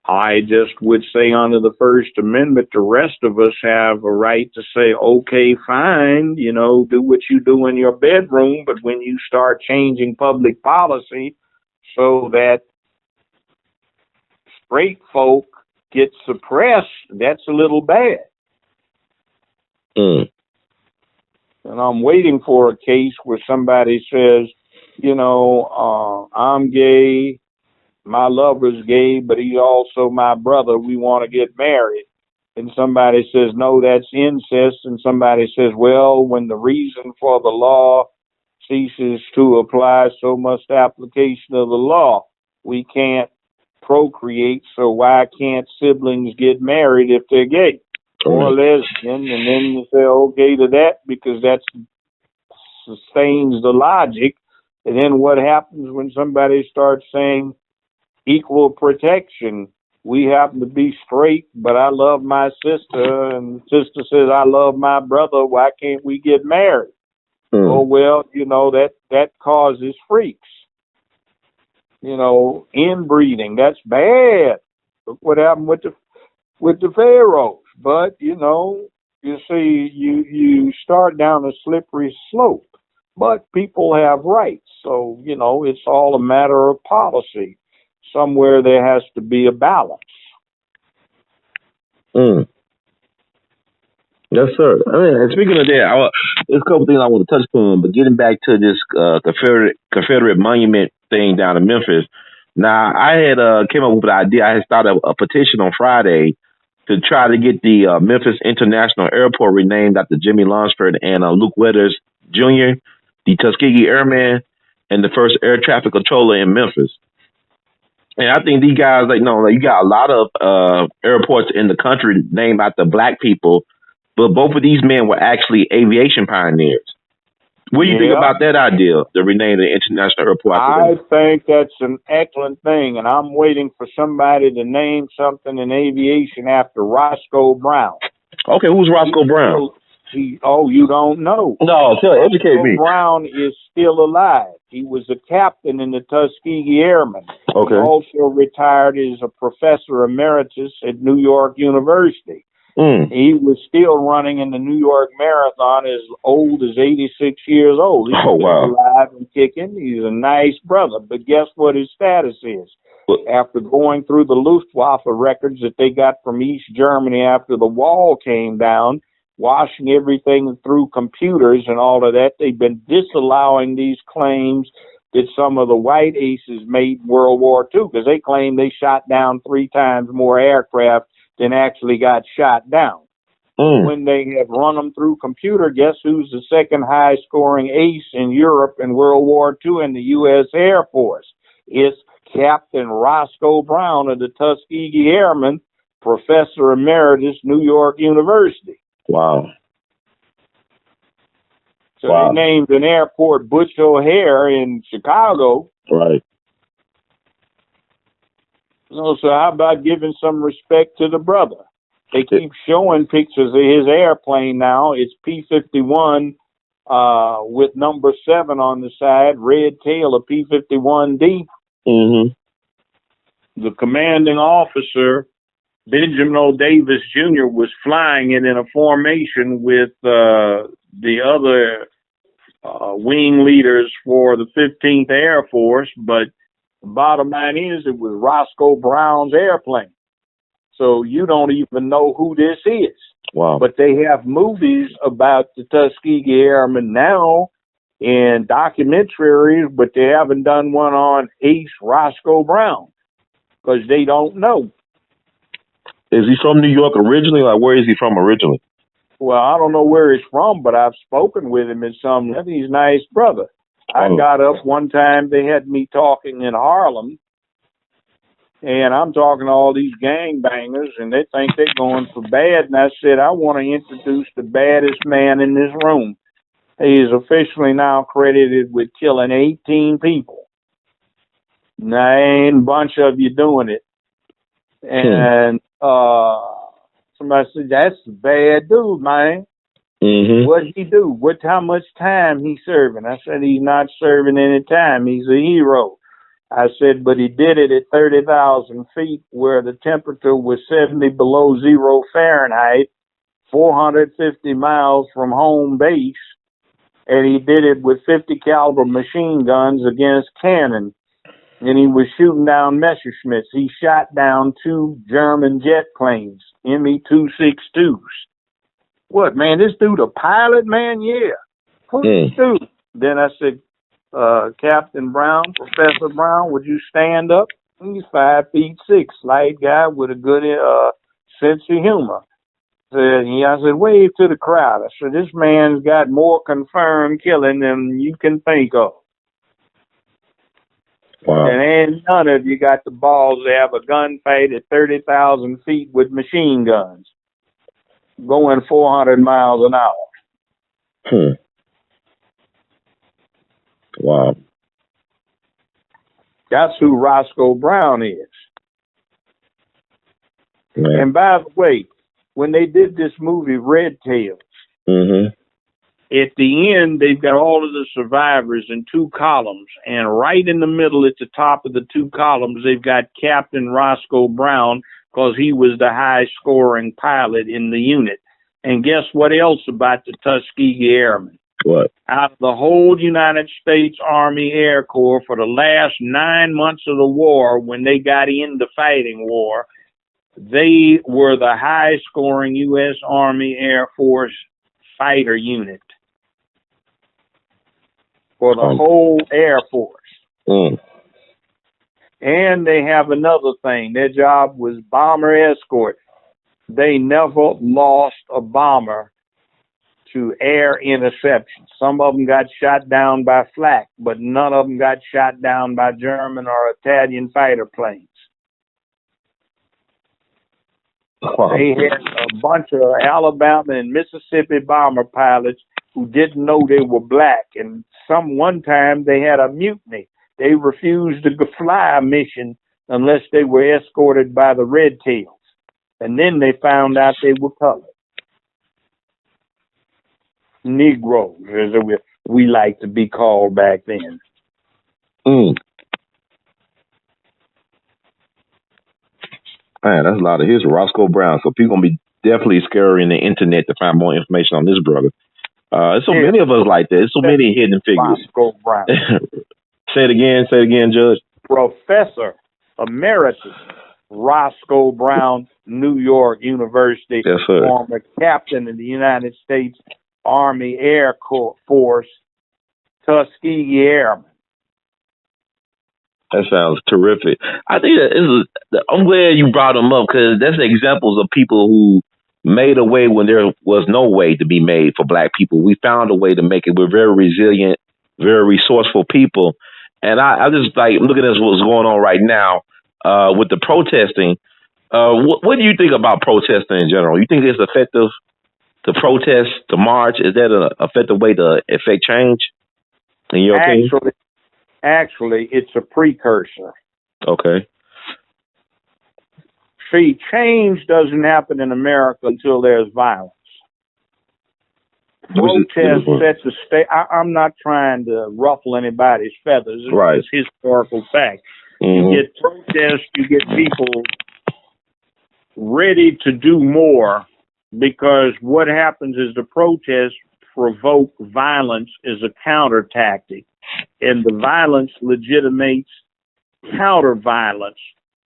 I just would say under the First Amendment, the rest of us have a right to say, okay, fine, do what you do in your bedroom, but when you start changing public policy so that straight folk get suppressed, that's a little bad. Mm. And I'm waiting for a case where somebody says, I'm gay, my lover's gay, but he's also my brother. We want to get married. And somebody says, no, that's incest. And somebody says, well, when the reason for the law ceases to apply, so must application of the law. We can't procreate, so why can't siblings get married if they're gay or lesbian? And then you say, okay to that, because that sustains the logic. And then what happens when somebody starts saying, equal protection? We happen to be straight, but I love my sister, and the sister says, I love my brother. Why can't we get married? Oh, well, that causes freaks. Inbreeding, that's bad. Look what happened with the pharaohs. But, you see, you start down a slippery slope. But people have rights. So, it's all a matter of policy. Somewhere there has to be a balance. Mm. Yes, sir. And speaking of that, there's a couple things I want to touch on, but getting back to this Confederate monument thing down in Memphis. Now, I had came up with an idea. I had started a petition on Friday to try to get the Memphis International Airport renamed after Jimmy Lunsford and Luke Weathers Jr., the Tuskegee Airman, and the first air traffic controller in Memphis. And I think these guys, you got a lot of airports in the country named after black people, but both of these men were actually aviation pioneers. What do you think about that idea, to rename the international airport? I think that's an excellent thing, and I'm waiting for somebody to name something in aviation after Roscoe Brown. Okay, who's Roscoe Brown? You don't know? No, educate me. Roscoe Brown is still alive. He was a captain in the Tuskegee Airmen. Okay. He also retired as a professor emeritus at New York University. He was still running in the New York Marathon as old as 86 years old. He's still alive and kicking. He's a nice brother. But guess what his status is? After going through the Luftwaffe records that they got from East Germany after the wall came down, washing everything through computers and all of that, they've been disallowing these claims that some of the white aces made in World War II, because they claim they shot down 3 times more aircraft than actually got shot down. When they have run them through computer, guess who's the second highest scoring ace in Europe in World War II in the U.S. Air Force? It's Captain Roscoe Brown of the Tuskegee Airmen, Professor Emeritus, New York University. Wow. So they named an airport Butch O'Hare in Chicago. Right. So how about giving some respect to the brother? They keep showing pictures of his airplane now. It's P-51 with number 7 on the side, red tail of P-51D. The commanding officer, Benjamin O. Davis Jr., was flying it in a formation with the other wing leaders for the 15th Air Force, but the bottom line is it was Roscoe Brown's airplane. So you don't even know who this is. Wow. But they have movies about the Tuskegee Airmen now and documentaries, but they haven't done one on Ace Roscoe Brown because they don't know. Is he from New York originally? Like, where is he from originally? Well, I don't know where he's from, but I've spoken with him and some. He's a nice brother. I got up one time, they had me talking in Harlem, and I'm talking to all these gangbangers, and they think they're going for bad. And I said, I want to introduce the baddest man in this room. He is officially now credited with killing 18 people. Now, ain't a bunch of you doing it. And somebody said, that's a bad dude, man. What'd he do? How much time he serving? I said, he's not serving any time. He's a hero. I said, but he did it at 30,000 feet where the temperature was 70 below zero Fahrenheit, 450 miles from home base. And he did it with 50 caliber machine guns against cannon. And he was shooting down Messerschmitts. He shot down 2 German jet planes, Me-262s. What, man, this dude a pilot, man? Yeah. Who's this dude? Then I said, Captain Brown, Professor Brown, would you stand up? He's 5'6", light guy with a good sense of humor. I said, wave to the crowd. I said, this man's got more confirmed killing than you can think of. Wow. And ain't none of you got the balls to have a gunfight at 30,000 feet with machine guns, going 400 miles an hour. Wow. That's who Roscoe Brown is. Man. And by the way, when they did this movie, Red Tails, at the end, they've got all of the survivors in 2 columns. And right in the middle, at the top of the 2 columns, they've got Captain Roscoe Brown, because he was the high-scoring pilot in the unit. And guess what else about the Tuskegee Airmen? What? Out of the whole United States Army Air Corps for the last 9 months of the war, when they got into fighting war, they were the high-scoring U.S. Army Air Force fighter unit for the whole Air Force. And they have another thing. Their job was bomber escort. They never lost a bomber to air interception. Some of them got shot down by flak, but none of them got shot down by German or Italian fighter planes. They had a bunch of Alabama and Mississippi bomber pilots who didn't know they were black. And one time they had a mutiny. They refused to fly a mission unless they were escorted by the Red Tails. And then they found out they were colored. Negroes, as we like to be called back then. Man, that's a lot of history. Roscoe Brown. So people gonna be definitely scouring the internet to find more information on this brother. There's so many of us like that. There's so many hidden figures. Roscoe Brown. Say it again, Judge. Professor Emeritus Roscoe Brown, New York University, yes, sir. Former captain of the United States Army Air Force, Tuskegee Airmen. That sounds terrific. I think I'm glad you brought them up because that's examples of people who made a way when there was no way to be made for black people. We found a way to make it. We're very resilient, very resourceful people. And I just like looking at what's going on right now with the protesting. What do you think about protesting in general? You think it's effective to protest, to march? Is that an effective way to effect change in your opinion? Actually, it's a precursor. Okay. See, change doesn't happen in America until there's violence. Protest sets a state. I'm not trying to ruffle anybody's feathers. It's Right. just historical fact. Mm-hmm. You get protests, you get people ready to do more, because what happens is the protests provoke violence as a counter tactic, and the violence legitimates counter violence,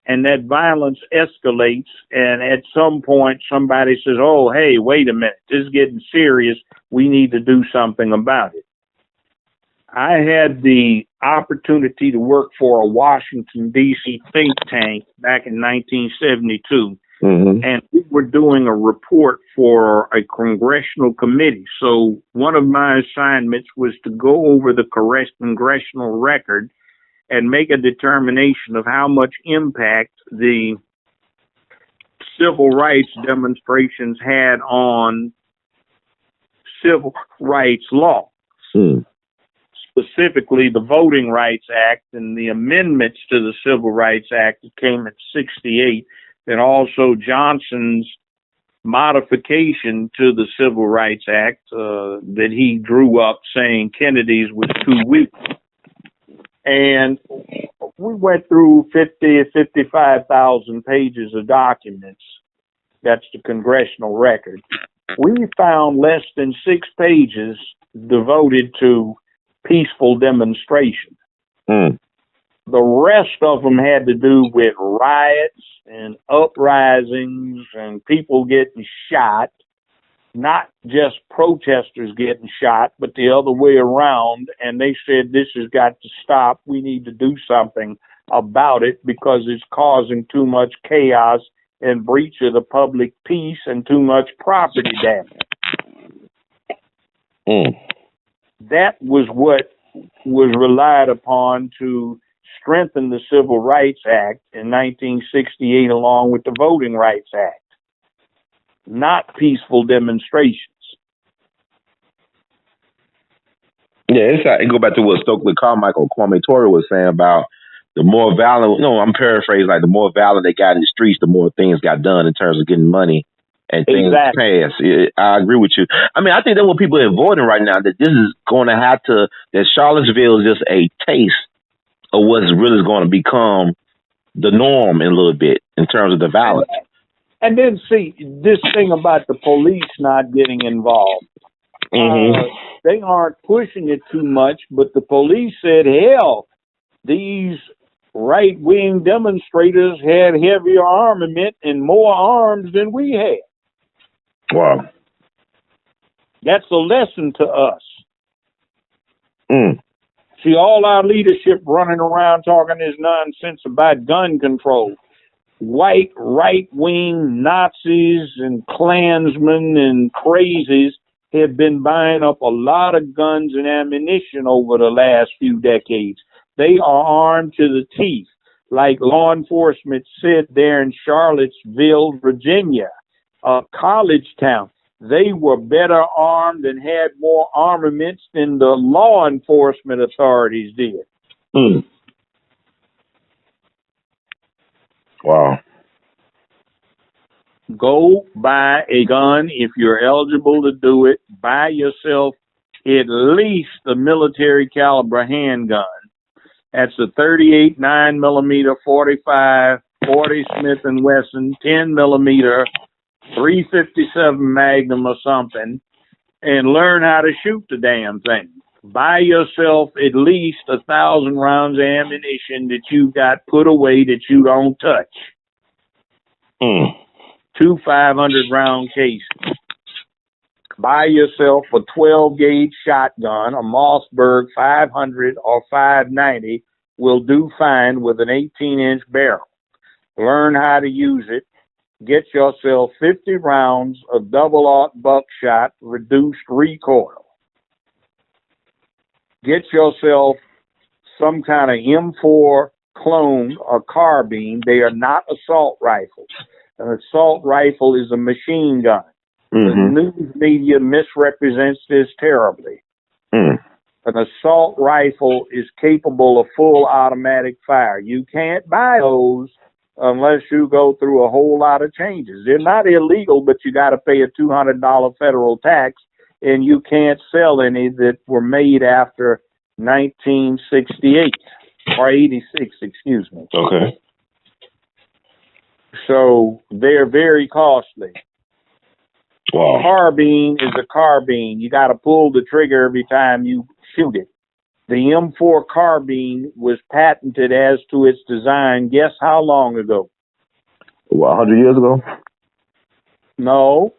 and that violence escalates, and at some point somebody says, oh, hey, wait a minute, this is getting serious, we need to do something about it. I had the opportunity to work for a Washington, D.C. think tank back in 1972. Mm-hmm. And we were doing a report for a congressional committee. So one of my assignments was to go over the congressional record and make a determination of how much impact the civil rights demonstrations had on civil rights law. Specifically the Voting Rights Act and the amendments to the Civil Rights Act that came in '68, and also Johnson's modification to the Civil Rights Act that he drew up, saying Kennedy's was too weak. And we went through 55,000 pages of documents. That's the congressional record. We found less than 6 pages devoted to peaceful demonstration. The rest of them had to do with riots and uprisings and people getting shot, not just protesters getting shot, but the other way around. And they said, this has got to stop. We need to do something about it because it's causing too much chaos and breach of the public peace and too much property damage. That was what was relied upon to strengthen the Civil Rights Act in 1968 along with the Voting Rights Act, not peaceful demonstrations. Yeah, it go back to what Stokely Carmichael, Kwame Ture was saying about the more violent, no, I'm paraphrasing, like the more violent they got in the streets, the more things got done in terms of getting money and things passed. I agree with you. I mean, I think that's what people are avoiding right now, that this is going to have to, that Charlottesville is just a taste of what's really going to become the norm in a little bit in terms of the violence. And then see, this thing about the police not getting involved. They aren't pushing it too much, but the police said, hell, these right-wing demonstrators had heavier armament and more arms than we had. Wow. That's a lesson to us. See, all our leadership running around talking this nonsense about gun control. White right-wing Nazis and Klansmen and crazies have been buying up a lot of guns and ammunition over the last few decades. They are armed to the teeth. Like law enforcement said there in Charlottesville, Virginia, a college town. They were better armed and had more armaments than the law enforcement authorities did. Wow. Go buy a gun if you're eligible to do it. Buy yourself at least a military caliber handgun. That's a 38 9mm 45 40 Smith & Wesson 10mm 357 Magnum or something, and learn how to shoot the damn thing. Buy yourself at least 1,000 rounds of ammunition that you've got put away that you don't touch. 2 500-round cases. Buy yourself a 12-gauge shotgun. A Mossberg 500 or 590 will do fine with an 18-inch barrel. Learn how to use it. Get yourself 50 rounds of double-aught buckshot, reduced recoil. Get yourself some kind of M4 clone or carbine. They are not assault rifles. An assault rifle is a machine gun. The news media misrepresents this terribly. An assault rifle is capable of full automatic fire. You can't buy those unless you go through a whole lot of changes. They're not illegal, but you got to pay a $200 federal tax, and you can't sell any that were made after 1968 or 86, excuse me. Okay. So they're very costly. Wow. Carbine is a carbine. You got to pull the trigger every time you shoot it. The M4 carbine was patented as to its design. Guess how long ago? What, 100 years ago? No.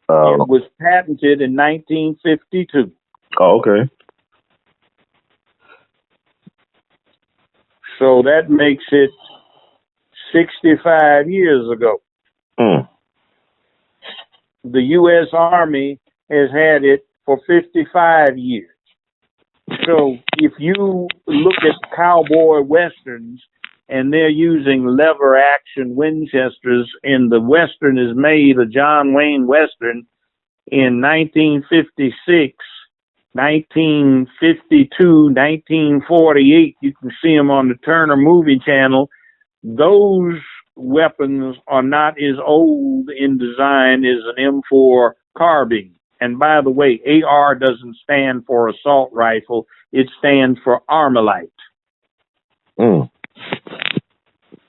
It was patented in 1952. Oh, okay. So that makes it 65 years ago. Mm. The U.S. Army has had it for 55 years. So if you look at cowboy westerns and they're using lever action Winchesters, and the Western is made, a John Wayne Western, in 1956, 1952, 1948, you can see them on the Turner Movie Channel. Those weapons are not as old in design as an M4 carbine. And by the way, AR doesn't stand for assault rifle. It stands for Armalite. Mm.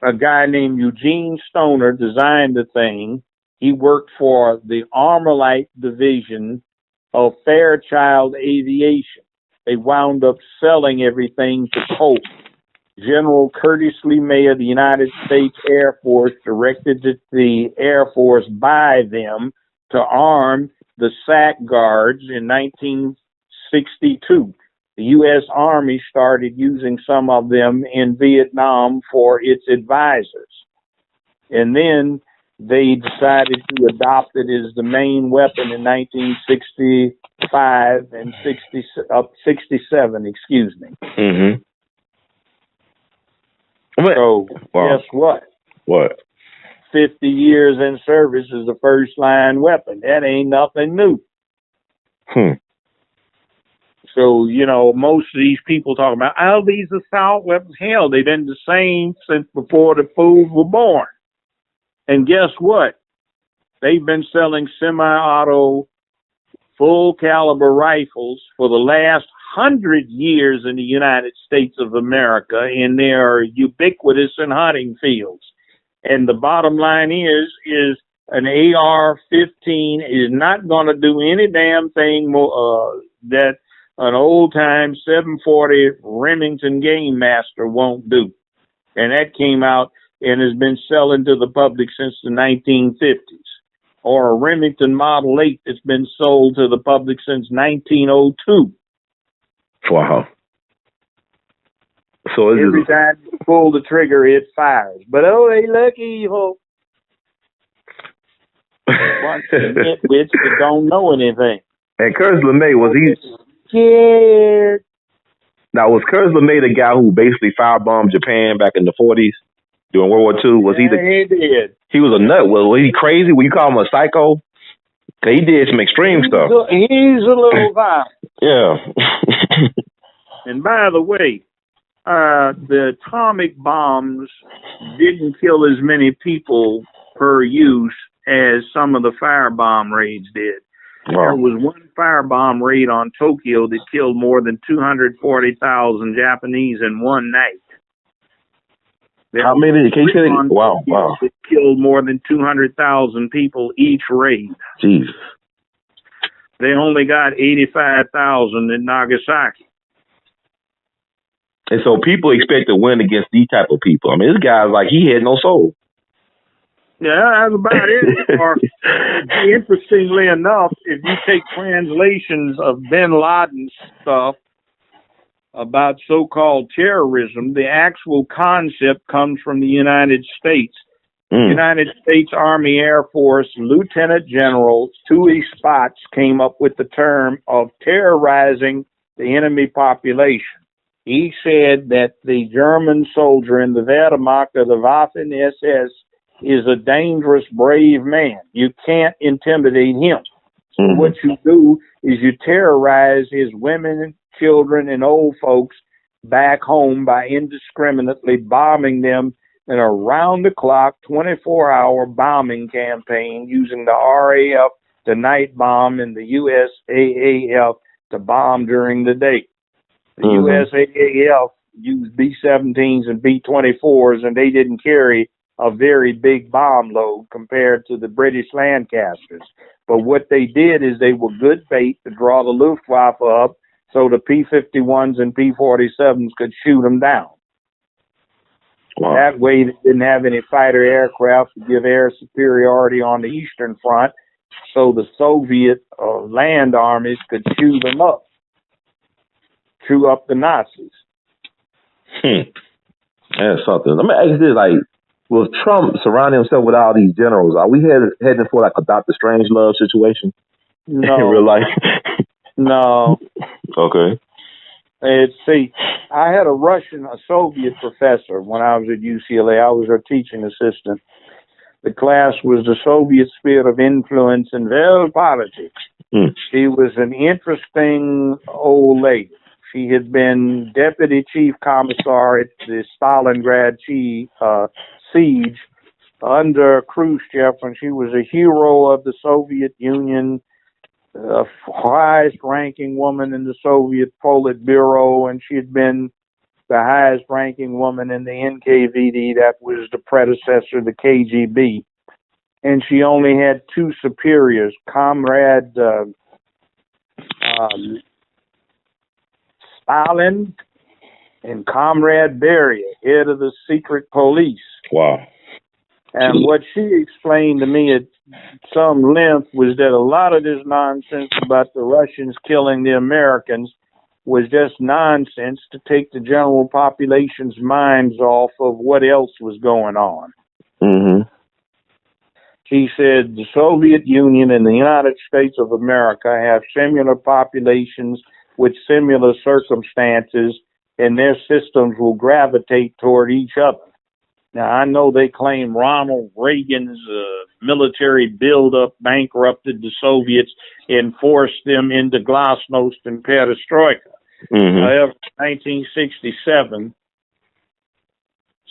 A guy named Eugene Stoner designed the thing. He worked for the Armalite division of Fairchild Aviation. They wound up selling everything to Colt. General Curtis Lee May of the United States Air Force directed the Air Force buy them to arm the SAC guards in 1962. The U.S. Army started using some of them in Vietnam for its advisors. And then they decided to adopt it as the main weapon in 1965 and 67, excuse me. Mm-hmm. So, wow. Guess what? What? 50 years in service is a first-line weapon. That ain't nothing new. So, most of these people talking about, oh, these assault weapons. Hell, they've been the same since before the fools were born. And guess what? They've been selling semi-auto, full-caliber rifles for the last 100 years in the United States of America, and they are ubiquitous in hunting fields. And the bottom line is an AR-15 is not going to do any damn thing that an old-time 740 Remington Game Master won't do. And that came out and has been selling to the public since the 1950s. Or a Remington Model 8 that's been sold to the public since 1902. Wow. So every time you pull the trigger, it fires. But oh, they lucky evil. Bunch of nitwits that don't know anything. And Curtis LeMay, was he scared? Now, was Curtis LeMay the guy who basically firebombed Japan back in the 40s during World War II? Was he did. He was a nut. Was he crazy? Would you call him a psycho? 'Cause he did some extreme stuff. He's a little violent. Yeah. And by the way, the atomic bombs didn't kill as many people per use as some of the firebomb raids did. Wow. There was one firebomb raid on Tokyo that killed more than 240,000 Japanese in one night. How many? Can you say that? Wow. It killed more than 200,000 people each raid. Jesus. They only got 85,000 in Nagasaki. And so people expect to win against these type of people. I mean, this guy's like, he had no soul. Yeah, that's about it. Or, interestingly enough, if you take translations of bin Laden's stuff about so-called terrorism, the actual concept comes from the United States. United States Army Air Force Lieutenant General Tui Spotts came up with the term of terrorizing the enemy population. He said that the German soldier in the Wehrmacht or the Waffen-SS is a dangerous, brave man. You can't intimidate him. So what you do is you terrorize his women, children, and old folks back home by indiscriminately bombing them in a round-the-clock, 24-hour bombing campaign using the RAF to night bomb and the USAAF to bomb during the day. The USAAF used B-17s and B-24s, and they didn't carry a very big bomb load compared to the British Lancasters. But what they did is they were good bait to draw the Luftwaffe up so the P-51s and P-47s could shoot them down. Wow. That way they didn't have any fighter aircraft to give air superiority on the Eastern Front, so the Soviet land armies could chew them up, chew up the Nazis. That's something. Let me ask you this, like, with Trump surrounding himself with all these generals, are we heading for like a Dr. Strangelove situation? No. In real life? No. Okay. See, I had a Soviet professor when I was at UCLA. I was her teaching assistant. The class was the Soviet sphere of influence in world politics. She was an interesting old lady. She had been deputy chief commissar at the Stalingrad siege under Khrushchev, and she was a hero of the Soviet Union, the highest ranking woman in the Soviet Politburo, and she had been the highest ranking woman in the NKVD, that was the predecessor of the KGB. And she only had two superiors, Comrade Stalin and Comrade Beria, head of the secret police. Wow. And what she explained to me at some length was that a lot of this nonsense about the Russians killing the Americans was just nonsense to take the general population's minds off of what else was going on. He said the Soviet Union and the United States of America have similar populations with similar circumstances, and their systems will gravitate toward each other. Now, I know they claim Ronald Reagan's military buildup bankrupted the Soviets and forced them into glasnost and perestroika. However, in 1967,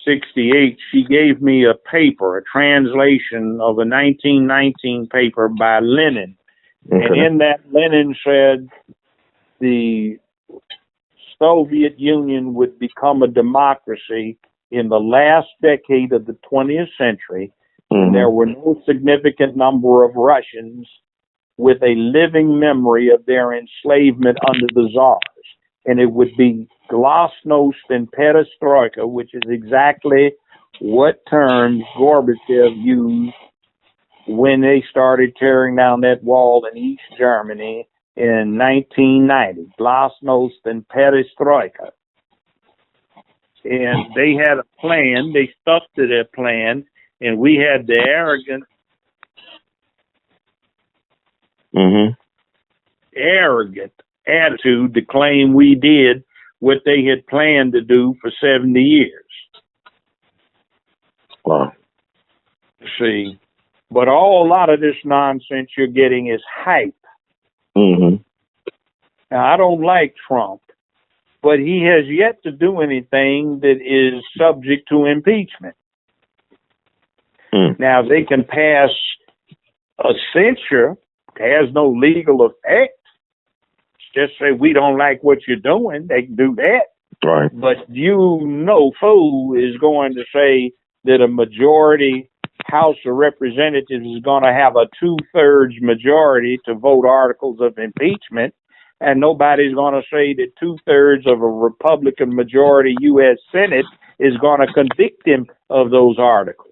68, she gave me a paper, a translation of a 1919 paper by Lenin. And in that, Lenin said the Soviet Union would become a democracy in the last decade of the 20th century, and there were no significant number of Russians with a living memory of their enslavement under the Tsars. And it would be glasnost and perestroika, which is exactly what terms Gorbachev used when they started tearing down that wall in East Germany in 1990, glasnost and perestroika. And they had a plan, they stuck to their plan, and we had the arrogant attitude to claim we did what they had planned to do for 70 years. Wow. See, but a lot of this nonsense you're getting is hype. Now, I don't like Trump, but he has yet to do anything that is subject to impeachment. Now, they can pass a censure. It has no legal effect. Just say, we don't like what you're doing. They can do that. Right. But who is going to say that a majority House of Representatives is going to have a 2/3 majority to vote articles of impeachment, and nobody's going to say that 2/3 of a Republican majority U.S. Senate is going to convict him of those articles.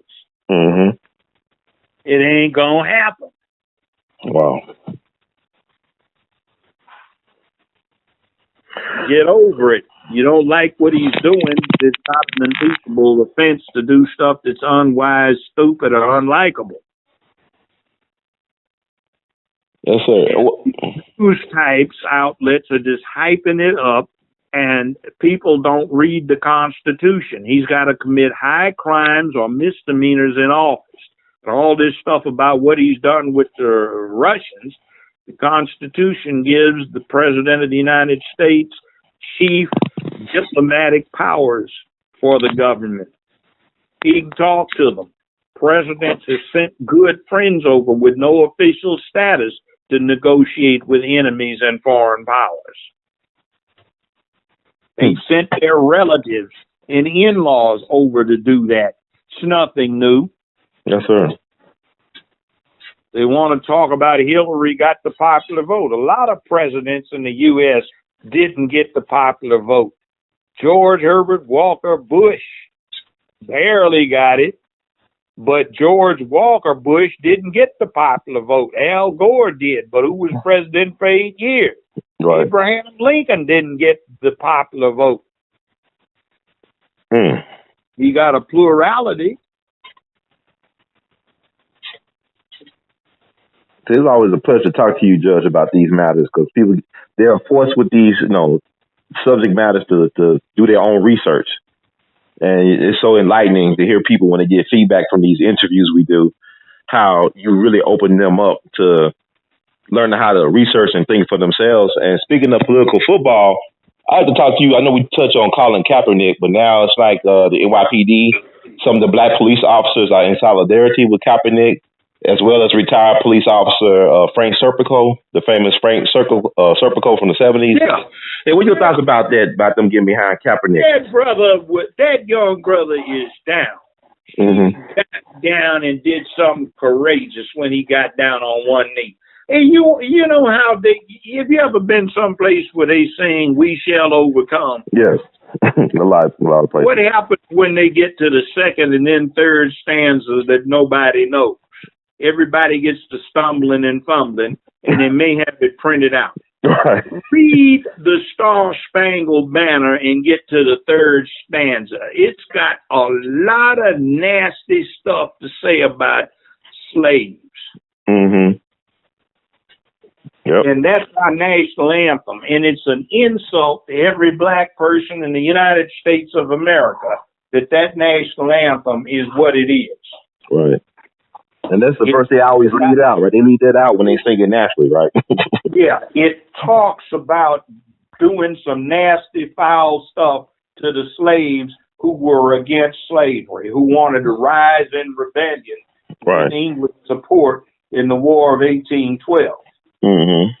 It ain't going to happen. Wow. Get over it. You don't like what he's doing. It's not an impeachable offense to do stuff that's unwise, stupid, or unlikable. Yes, sir. News types, outlets are just hyping it up, and people don't read the Constitution. He's got to commit high crimes or misdemeanors in office. And all this stuff about what he's done with the Russians, the Constitution gives the President of the United States chief diplomatic powers for the government. He can talk to them. Presidents have sent good friends over with no official status to negotiate with enemies and foreign powers. They sent their relatives and in-laws over to do that. It's nothing new. Yes, sir. They want to talk about Hillary got the popular vote. A lot of presidents in the U.S. didn't get the popular vote. George Herbert Walker Bush barely got it, but George Walker Bush didn't get the popular vote. Al Gore did, but who was president for 8 years? Right. Abraham Lincoln didn't get the popular vote. He got a plurality. It's always a pleasure to talk to you, Judge, about these matters, because people, they're forced with these, subject matters to do their own research. And it's so enlightening to hear people when they get feedback from these interviews we do, how you really open them up to learning how to research and think for themselves. And speaking of political football, I have to talk to you. I know we touched on Colin Kaepernick, but now it's like the NYPD, some of the black police officers are in solidarity with Kaepernick, as well as retired police officer Frank Serpico, the famous Frank Serpico from the 70s. Yeah. Hey, what are your thoughts about that, about them getting behind Kaepernick? That young brother is down. Mm-hmm. He got down and did something courageous when he got down on one knee. And you know how have you ever been someplace where they sing "We shall overcome"? Yes, a lot of places. What happens when they get to the second and then third stanza that nobody knows? Everybody gets to stumbling and fumbling, and they may have it printed out. Right. Read the Star-Spangled Banner and get to the third stanza. It's got a lot of nasty stuff to say about slaves. Mm-hmm. Yep. And that's our national anthem. And it's an insult to every black person in the United States of America that national anthem is what it is. Right. And that's the first they always leave out, right? They leave that out when they sing it naturally, right? Yeah, it talks about doing some nasty, foul stuff to the slaves who were against slavery, who wanted to rise in rebellion, right, with English support in the War of 1812. Mm-hmm.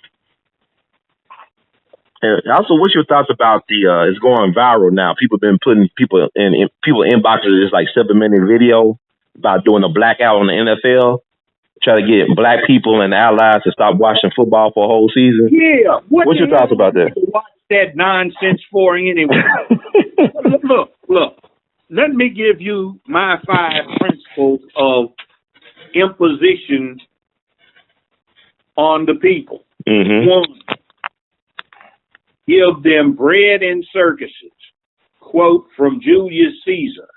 And also, what's your thoughts about it's going viral now? People have been putting people inboxes this like 7-minute video about doing a blackout on the NFL, try to get black people and allies to stop watching football for a whole season. Yeah. What's your thoughts about that? Watch that nonsense for anyway. Look. Let me give you my 5 principles of imposition on the people. Mm-hmm. 1, give them bread and circuses. Quote from Julius Caesar.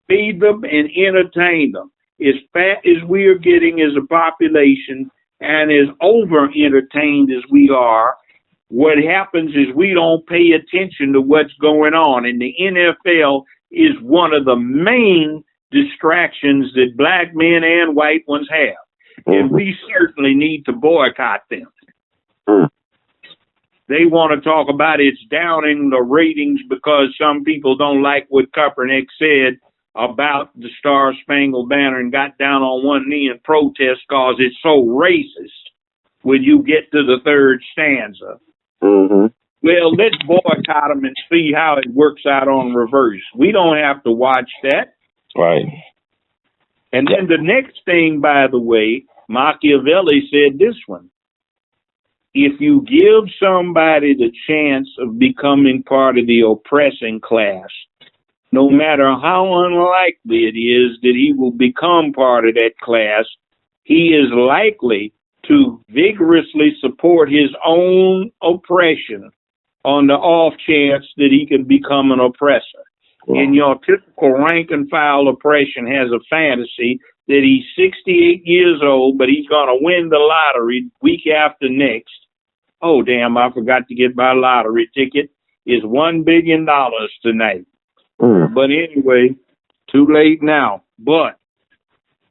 Feed them and entertain them. As fat as we are getting as a population and as over-entertained as we are, what happens is we don't pay attention to what's going on. And the NFL is one of the main distractions that black men and white ones have. And we certainly need to boycott them. They want to talk about it's downing the ratings because some people don't like what Kaepernick said about the Star-Spangled Banner and got down on one knee in protest because it's so racist when you get to the third stanza. Mm-hmm. Well, let's boycott them and see how it works out on reverse. We don't have to watch that. Right. And then the next thing, by the way, Machiavelli said this one. If you give somebody the chance of becoming part of the oppressing class, no matter how unlikely it is that he will become part of that class, he is likely to vigorously support his own oppression on the off chance that he can become an oppressor. Wow. And your typical rank and file oppression has a fantasy that he's 68 years old, but he's going to win the lottery week after next. Oh, damn, I forgot to get my lottery ticket. It's $1 billion tonight. But anyway, too late now. But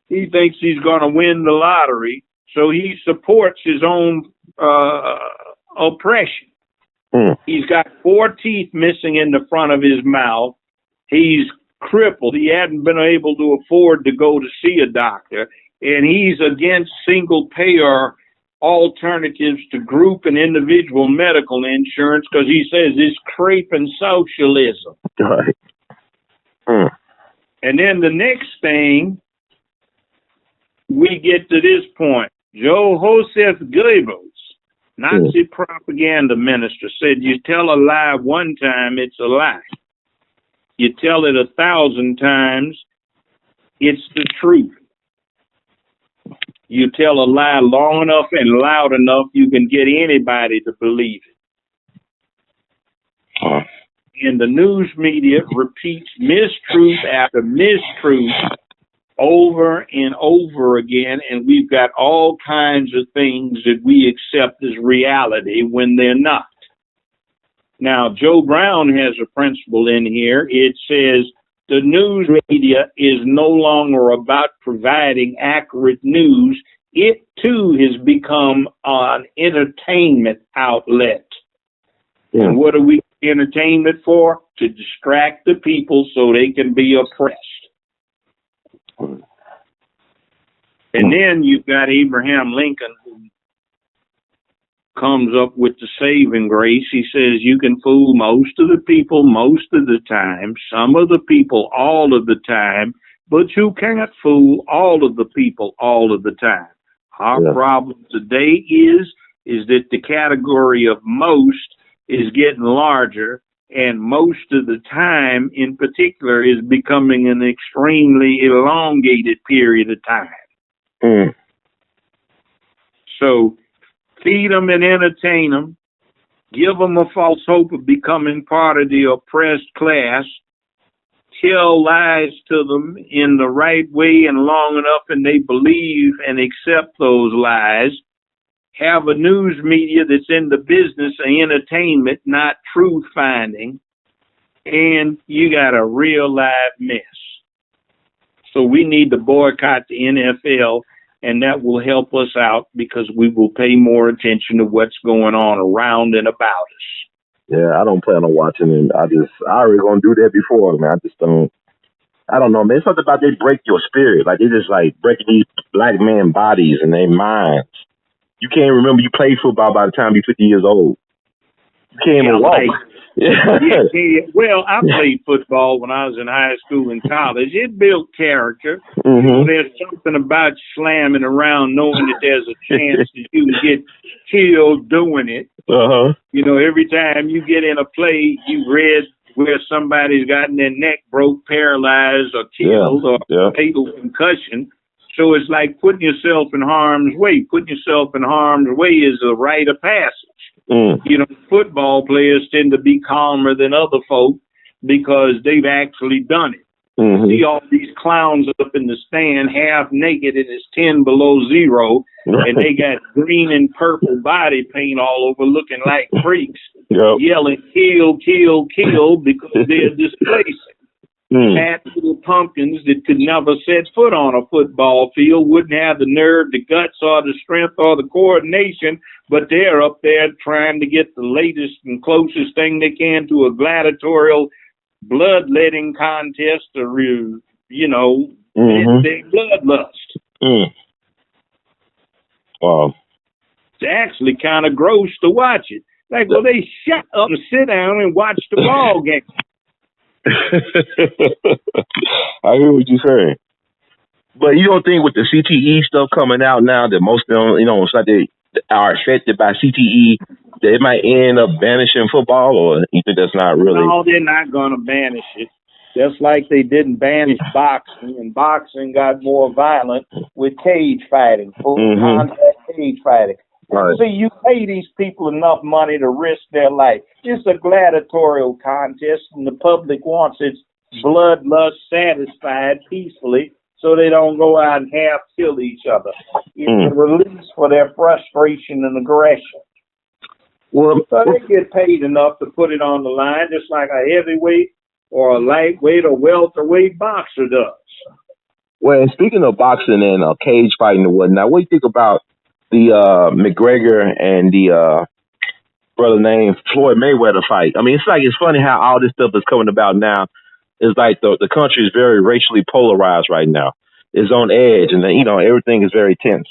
he thinks he's going to win the lottery, so he supports his own oppression. He's got 4 teeth missing in the front of his mouth. He's crippled. He hadn't been able to afford to go to see a doctor. And he's against single payer alternatives to group and individual medical insurance because he says it's craping socialism. Right. And then the next thing, we get to this point. Joseph Goebbels, Nazi propaganda minister, said, you tell a lie one time, it's a lie. You tell it 1,000 times, it's the truth. You tell a lie long enough and loud enough, you can get anybody to believe it. And the news media repeats mistruth after mistruth over and over again, and we've got all kinds of things that we accept as reality when they're not. Now, Joe Brown has a principle in here. It says the news media is no longer about providing accurate news. It, too, has become an entertainment outlet. Yeah. And what are we entertainment for? To distract the people so they can be oppressed. And then you've got Abraham Lincoln, who comes up with the saving grace. He says you can fool most of the people most of the time, some of the people all of the time, but you can't fool all of the people all of the time. Our problem today is that the category of most is getting larger, and most of the time in particular is becoming an extremely elongated period of time. So feed them and entertain them, give them a false hope of becoming part of the oppressed class, tell lies to them in the right way and long enough and they believe and accept those lies, have a news media that's in the business of entertainment, not truth finding, and you got a real live mess. So we need to boycott the NFL, and that will help us out because we will pay more attention to what's going on around and about us. Yeah, I don't plan on watching it. I already gonna do that before, man. I don't know, man. It's something about they break your spirit. Like they just like breaking these black men bodies and their minds. You can't remember you played football by the time you're 50 years old. You can't even walk. Well, I played football when I was in high school and college. It built character. You know, there's something about slamming around knowing that there's a chance that you can get killed doing it. You know, every time you get in a play, you read where somebody's gotten their neck broke, paralyzed, or killed, or fatal concussion. So it's like putting yourself in harm's way. Putting yourself in harm's way is a rite of passage. You know, football players tend to be calmer than other folk because they've actually done it. See all these clowns up in the stand half naked and it's 10 below zero and they got green and purple body paint all over looking like freaks yelling, kill, kill, kill because they're displacing. Fat little pumpkins that could never set foot on a football field, wouldn't have the nerve, the guts, or the strength, or the coordination, but they're up there trying to get the latest and closest thing they can to a gladiatorial bloodletting contest or, you know, their bloodlust. Wow. It's actually kind of gross to watch it. Like, well, they shut up and sit down and watch the ball game. I hear what you're saying, but you don't think with the CTE stuff coming out now that most of them, you know, it's like they are affected by CTE, that it might end up banishing football, or you think that's not really? No, they're not going to banish it. Just like they didn't banish boxing, and boxing got more violent with cage fighting, full contact cage fighting. Right. See, you pay these people enough money to risk their life. It's a gladiatorial contest, and the public wants its bloodlust satisfied peacefully so they don't go out and half kill each other. It's a release for their frustration and aggression. Well, so they get paid enough to put it on the line, just like a heavyweight or a lightweight or welterweight boxer does. Well, and speaking of boxing and cage fighting and whatnot, what do you think about the McGregor and the brother named Floyd Mayweather fight. I mean, it's funny how all this stuff is coming about now. It's like the country is very racially polarized right now. It's on edge, and everything is very tense.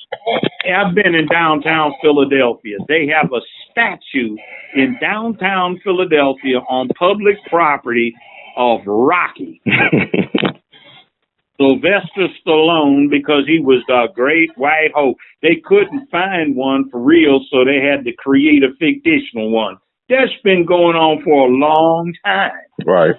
I've been in downtown Philadelphia. They have a statue in downtown Philadelphia on public property of Rocky. Sylvester Stallone, because he was the great white hope. They couldn't find one for real, so they had to create a fictional one. That's been going on for a long time. Right.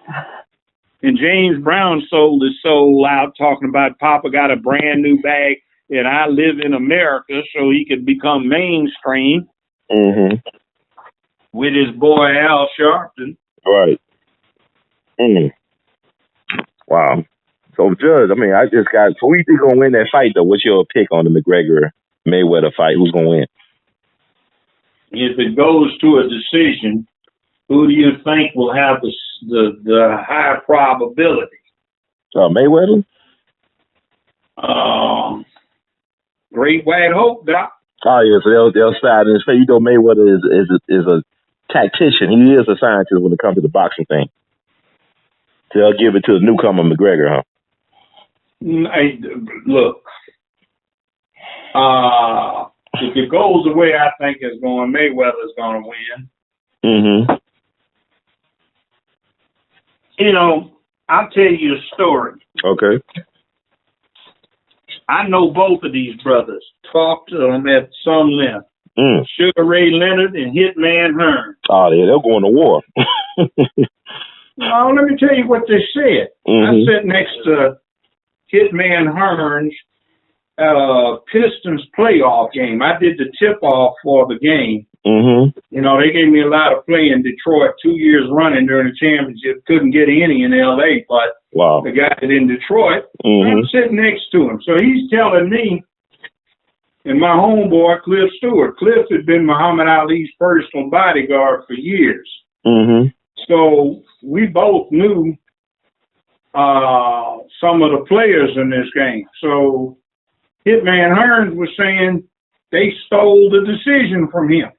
And James Brown sold his soul out talking about Papa got a brand new bag and I live in America so he could become mainstream with his boy Al Sharpton. Right. Wow. So, Judge, I mean, so who you think going to win that fight, though? What's your pick on the McGregor-Mayweather fight? Who's going to win? If it goes to a decision, who do you think will have the high probability? Mayweather? Great White Hope, Doc. Oh, yeah, so they'll side and say, Mayweather is a tactician. He is a scientist when it comes to the boxing thing. So they'll give it to the newcomer McGregor, huh? Hey, look, if it goes the way I think it's going, Mayweather's going to win. I'll tell you a story. Okay. I know both of these brothers. Talked to them at some length. Sugar Ray Leonard and Hitman Hearn. Oh, yeah, they're going to war. Well, let me tell you what they said. I sat next to Hitman Hearn's Pistons playoff game. I did the tip-off for the game. They gave me a lot of play in Detroit 2 years running during the championship. Couldn't get any in L.A., but the guy in Detroit, I'm sitting next to him. So he's telling me, and my homeboy, Cliff Stewart. Cliff had been Muhammad Ali's personal bodyguard for years. So we both knew some of the players in this game. So Hitman Hearns was saying they stole the decision from him.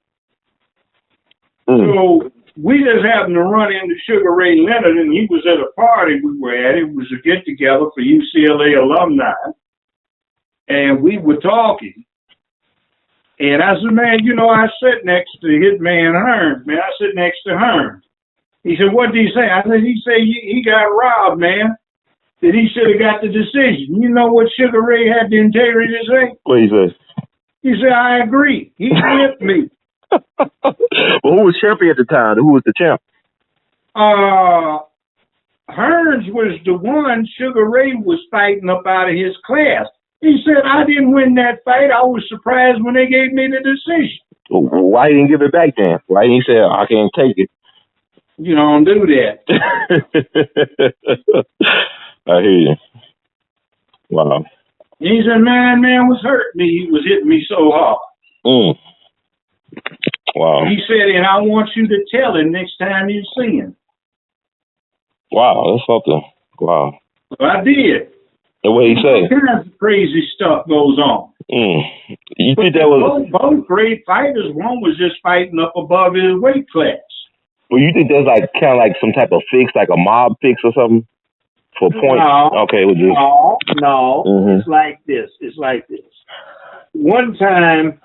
So we just happened to run into Sugar Ray Leonard, and he was at a party we were at. It was a get-together for UCLA alumni. And we were talking. And I said, man, I sit next to Hitman Hearns, man. I sit next to Hearns. He said, what did he say? I said, he said he got robbed, man. That he should have got the decision. You know what Sugar Ray had the integrity to say? What he say? He said, I agree. He flipped me. Well, who was champion at the time? Who was the champ? Hearns was the one Sugar Ray was fighting up out of his class. He said, I didn't win that fight. I was surprised when they gave me the decision. Well, why didn't he give it back then? Why didn't he say, I can't take it? You don't do that. I hear you. Wow. He said, man was hurting me. He was hitting me so hard. Wow. He said, and I want you to tell him next time you see him. Wow, that's something. Wow. So I did. The way he say. All kinds of crazy stuff goes on. You think that was both great fighters? One was just fighting up above his weight class. Well, you think there's kind of like some type of fix, like a mob fix or something for points? No, okay, we'll just... no. It's like this. One time,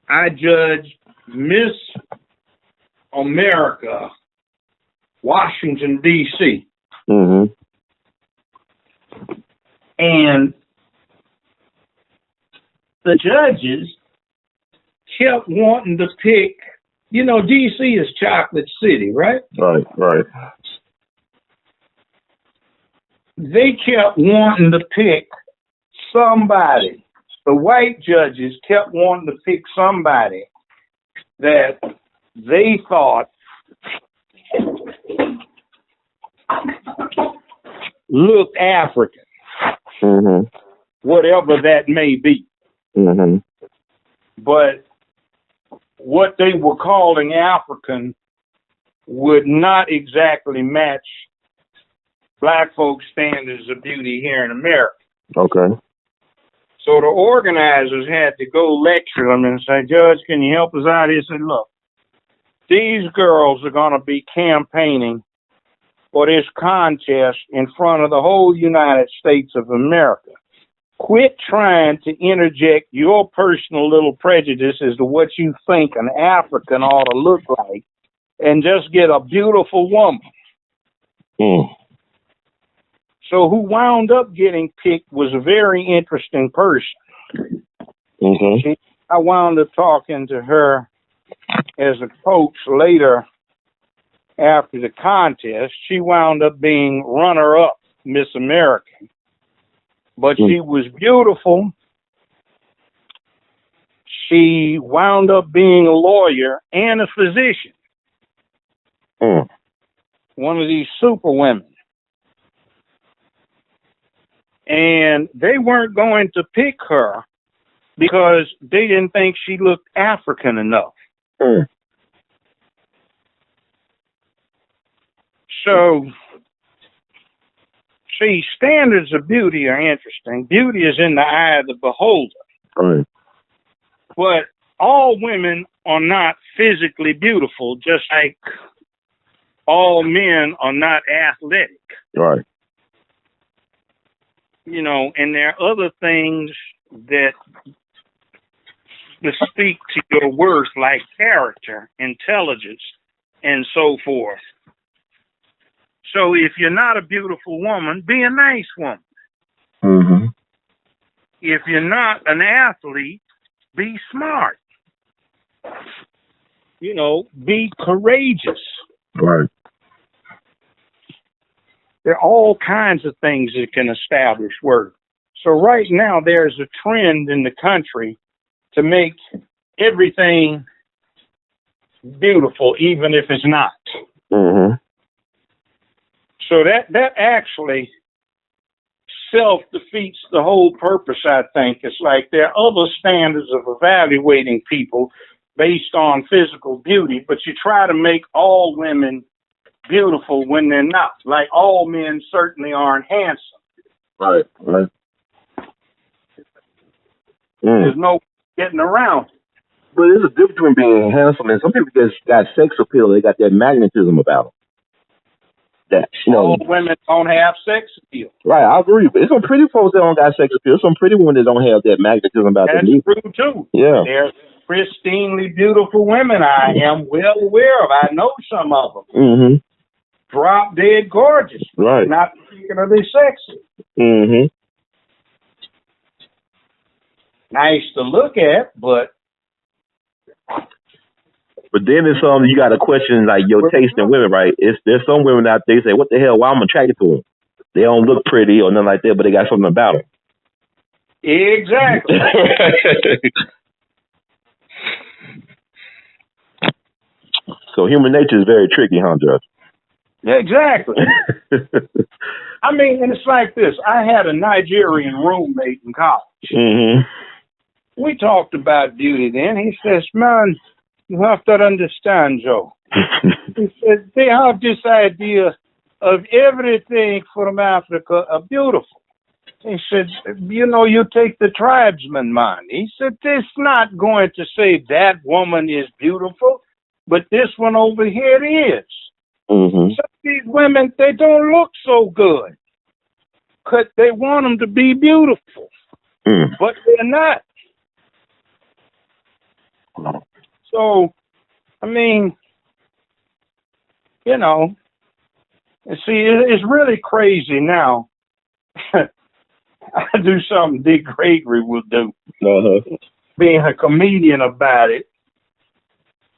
I judged Miss America, Washington, D.C. And the judges kept wanting to pick, D.C. is Chocolate City, right? Right. They kept wanting to pick somebody. The white judges kept wanting to pick somebody that they thought looked African, whatever that may be. But what they were calling African would not exactly match black folks' standards of beauty here in America. Okay. So the organizers had to go lecture them and say, Judge, can you help us out? He said, look, these girls are going to be campaigning for this contest in front of the whole United States of America. Quit trying to interject your personal little prejudice as to what you think an African ought to look like, and just get a beautiful woman. So who wound up getting picked was a very interesting person. I wound up talking to her as a coach later after the contest. She wound up being runner-up Miss America. But she was beautiful. She wound up being a lawyer and a physician. One of these super women. And they weren't going to pick her because they didn't think she looked African enough. So, see, standards of beauty are interesting. Beauty is in the eye of the beholder. Right. But all women are not physically beautiful, just like all men are not athletic. Right. You know, and there are other things that speak to your worth, like character, intelligence, and so forth. So if you're not a beautiful woman, be a nice woman. If you're not an athlete, be smart. You know, be courageous. Right. There are all kinds of things that can establish worth. So right now there's a trend in the country to make everything beautiful, even if it's not. So that actually self-defeats the whole purpose, I think. It's like there are other standards of evaluating people based on physical beauty, but you try to make all women beautiful when they're not. Like all men certainly aren't handsome. Right. Right. There's no getting around it. But there's a difference between being handsome and some people just got sex appeal. They got that magnetism about them. That, you know, all women don't have sex appeal. Right, I agree. But it's some pretty folks that don't got sex appeal. Some pretty women that don't have that magnetism about them. That's true too. Yeah. There's pristinely beautiful women I am well aware of. I know some of them. Drop dead gorgeous. Right. Not particularly sexy. Nice to look at, but then there's some you got to question like your taste in women, right? There's some women out there say, "What the hell? Why I'm attracted to them? They don't look pretty or nothing like that, but they got something about them." Exactly. So human nature is very tricky, huh, Judge? Exactly. I mean, and it's like this. I had a Nigerian roommate in college. We talked about beauty then. He says, "Man, you have to understand, Joe." He said, they have this idea of everything from Africa are beautiful. He said, you know, you take the tribesman man. He said, it's not going to say that woman is beautiful, but this one over here is. Some of these women, they don't look so good. 'Cause they want them to be beautiful, but they're not. So, I mean, you know, see, it's really crazy now. I do something GREgory will do. Being a comedian about it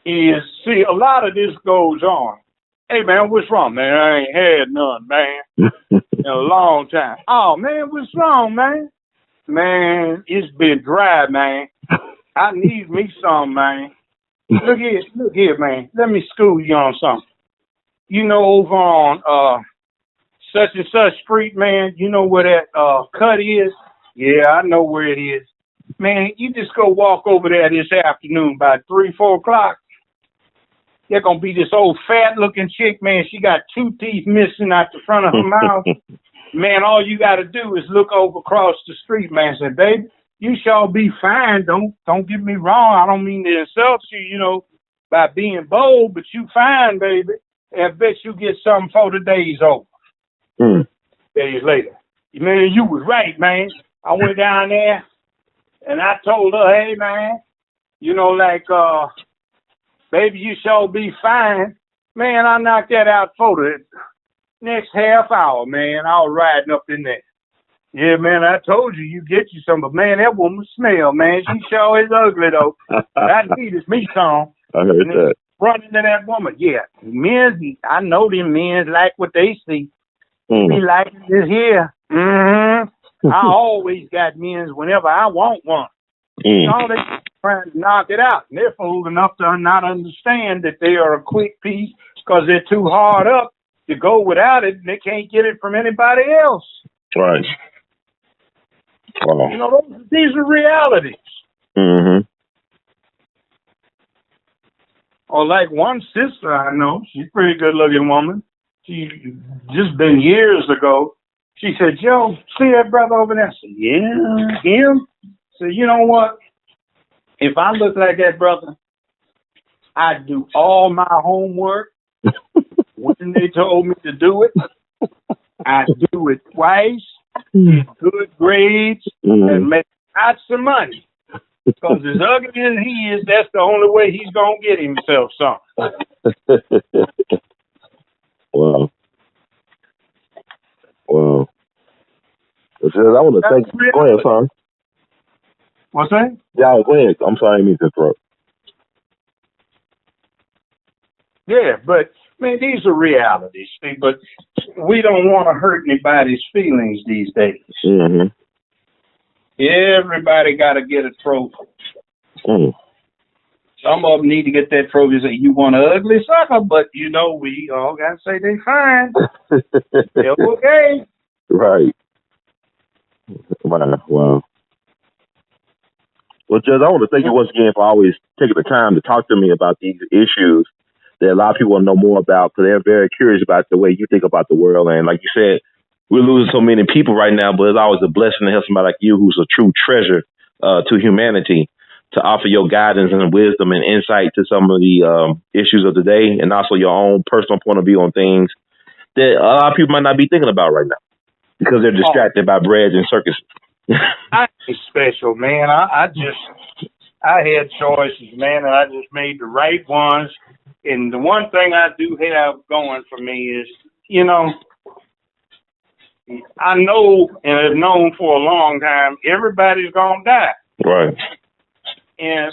is, see, a lot of this goes on. Hey, man, what's wrong, man? I ain't had none, man, in a long time. Oh, man, what's wrong, man? Man, it's been dry, man. I need me some, man. Look here, man. Let me school you on something. You know, over on such and such street, man, you know where that cut is? Yeah, I know where it is. Man, you just go walk over there this afternoon by 3, 4 o'clock. There's going to be this old fat-looking chick, man. She got 2 teeth missing out the front of her mouth. Man, all you got to do is look over across the street, man. Say, baby, you shall be fine. Don't get me wrong. I don't mean to insult you, you know. by being bold, but you fine, baby. I bet you get something for the days over. Days later. Man, you was right, man. I went down there and I told her, hey, man, you know, like, baby, you sure be fine. Man, I knocked that out for the next half hour, man. I was riding up in there. Yeah, man, I told you, you get you some, but man, that woman smell, man. She sure is ugly, though. That needed me some. I heard that. Run into that woman. Yeah, men, I know them men like what they see. Be like this here. I always got men's whenever I want one. All they trying to knock it out. And they're fool enough to not understand that they are a quick piece because they're too hard up to go without it, and they can't get it from anybody else. Right. Wow. You know, these are realities. Or like one sister I know, she's a pretty good looking woman. She just been years ago. She said, Joe, see that brother over there? I said, yeah, him? I said, you know what? If I look like that brother, I do all my homework when they told me to do it. I do it twice, get good grades, and make lots of money. Because as ugly as he is, that's the only way he's going to get himself something. Wow. Wow. I want to thank you. Go ahead, son. What's that? Yeah, go ahead. I'm sorry, I didn't mean to interrupt. Yeah, but, man, these are realities, see, but we don't want to hurt anybody's feelings these days. Everybody got to get a trophy. Some of them need to get that trophy and say, you want an ugly sucker, but, you know, we all got to say they fine. They're okay. Right. Wow. Well, Judge, I want to thank you once again for always taking the time to talk to me about these issues that a lot of people want to know more about because they're very curious about the way you think about the world. And like you said, we're losing so many people right now, but it's always a blessing to have somebody like you who's a true treasure to humanity to offer your guidance and wisdom and insight to some of the issues of the day and also your own personal point of view on things that a lot of people might not be thinking about right now because they're distracted by breads and circuses. I ain't special, man. I had choices, man, and I just made the right ones. And the one thing I do have going for me is, you know, I know and have known for a long time everybody's gonna die. Right.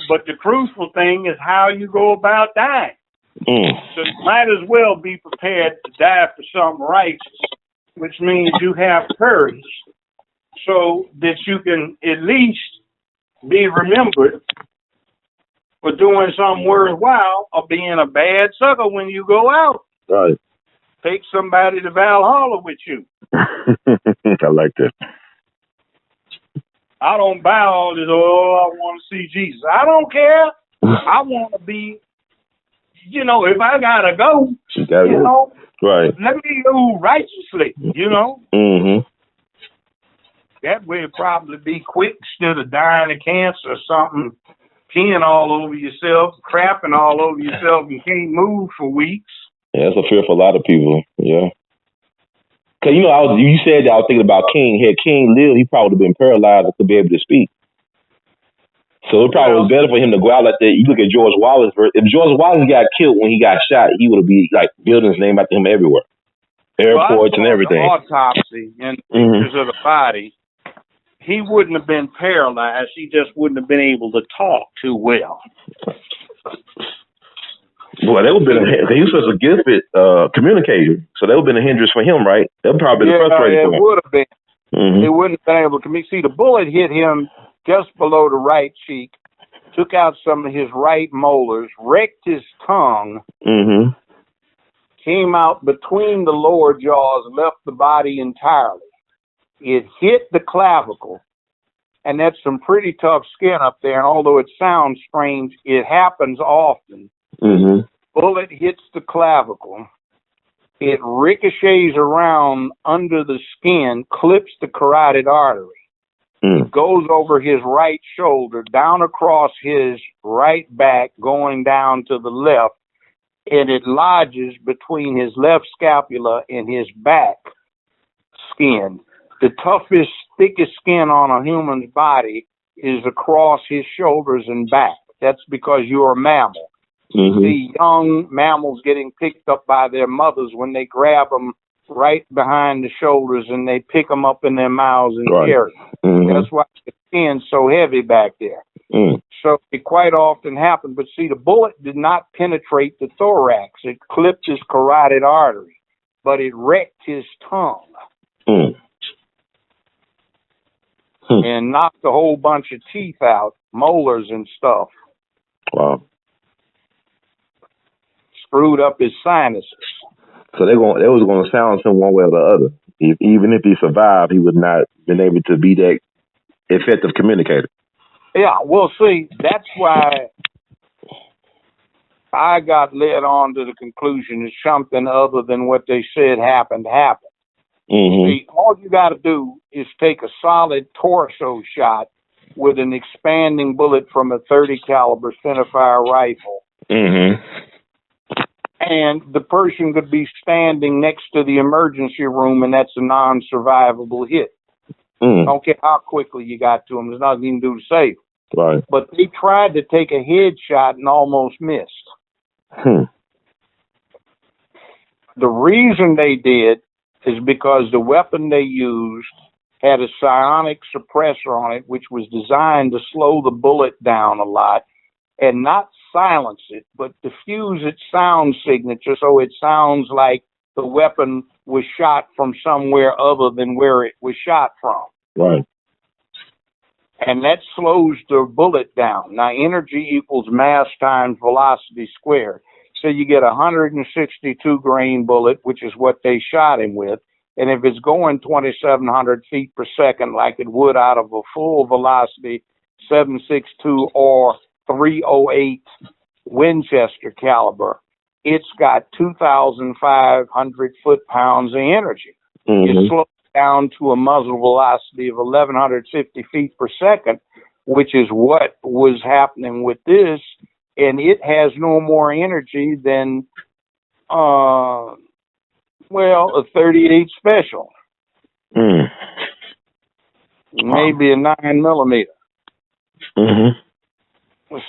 But the crucial thing is how you go about dying. So you might as well be prepared to die for something righteous, which means you have courage so that you can at least be remembered for doing something worthwhile or being a bad sucker when you go out. Right. Take somebody to Valhalla with you. I like that. I don't buy all this, I want to see Jesus. I don't care. I want to be, you know, if I got to go, you know, right. Let me go righteously, you know. That way it'd probably be quick instead of dying of cancer or something, peeing all over yourself, crapping all over yourself and can't move for weeks. Yeah, that's a fear for a lot of people, yeah. Because, you know, you said that I was thinking about King. Had King lived, he probably would have been paralyzed to be able to speak. So it probably was better for him to go out like that. You look at George Wallace. If George Wallace got killed when he got shot, he would have been like building his name after him everywhere. Airports and everything. The autopsy and pictures of the body, he wouldn't have been paralyzed. He just wouldn't have been able to talk too well. Well, that would have been he was such a gifted communicator, so that would have been a hindrance for him, right? That would probably been frustrating for him. It would have been. He wouldn't have been able to see. The bullet hit him just below the right cheek, took out some of his right molars, wrecked his tongue, came out between the lower jaws, left the body entirely. It hit the clavicle, and that's some pretty tough skin up there. And although it sounds strange, it happens often. Bullet hits the clavicle. It ricochets around under the skin, clips the carotid artery. It goes over his right shoulder, down across his right back, going down to the left, and it lodges between his left scapula and his back skin. The toughest, thickest skin on a human's body is across his shoulders and back. That's because you're a mammal. You see young mammals getting picked up by their mothers when they grab them right behind the shoulders and they pick them up in their mouths and carry them. That's why the skin's so heavy back there. So it quite often happened. But see, the bullet did not penetrate the thorax. It clipped his carotid artery, but it wrecked his tongue and knocked a whole bunch of teeth out, molars and stuff. Wow. Screwed up his sinuses. So they was going to silence him one way or the other. Even if he survived, he would not been able to be that effective communicator. Yeah, well, see, that's why I got led on to the conclusion it's something other than what they said happened. See, all you got to do is take a solid torso shot with an expanding bullet from a .30 caliber centerfire rifle. And the person could be standing next to the emergency room, and that's a non-survivable hit. Don't care how quickly you got to him. There's nothing you can do to save him. Right. But they tried to take a headshot and almost missed. The reason they did is because the weapon they used had a psionic suppressor on it, which was designed to slow the bullet down a lot and not silence it, but diffuse its sound signature so it sounds like the weapon was shot from somewhere other than where it was shot from. Right. And that slows the bullet down. Now, energy equals mass times velocity squared. So you get a 162 grain bullet, which is what they shot him with. And if it's going 2,700 feet per second, like it would out of a full velocity 7.62 or 308 Winchester caliber, it's got 2,500 foot-pounds of energy. It slows down to a muzzle velocity of 1,150 feet per second, which is what was happening with this, and it has no more energy than, a 38 special. Maybe a 9mm.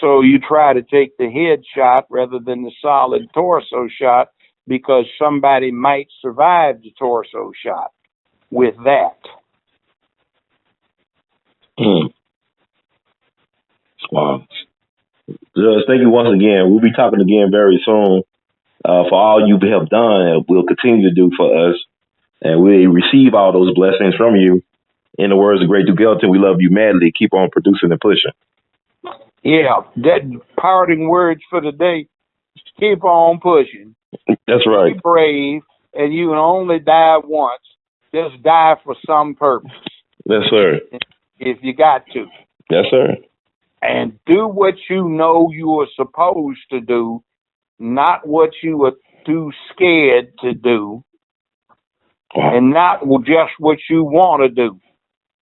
So you try to take the head shot rather than the solid torso shot because somebody might survive the torso shot with that. Wow. Judge, thank you once again. We'll be talking again very soon. For all you have done and will continue to do for us. And we receive all those blessings from you. In the words of Great Duke Elton, we love you madly. Keep on producing and pushing. Yeah, that parting words for the day. Keep on pushing. That's right. Be brave, and you can only die once. Just die for some purpose. Yes, sir. If you got to. Yes, sir. And do what you know you are supposed to do, not what you are too scared to do, and not just what you want to do.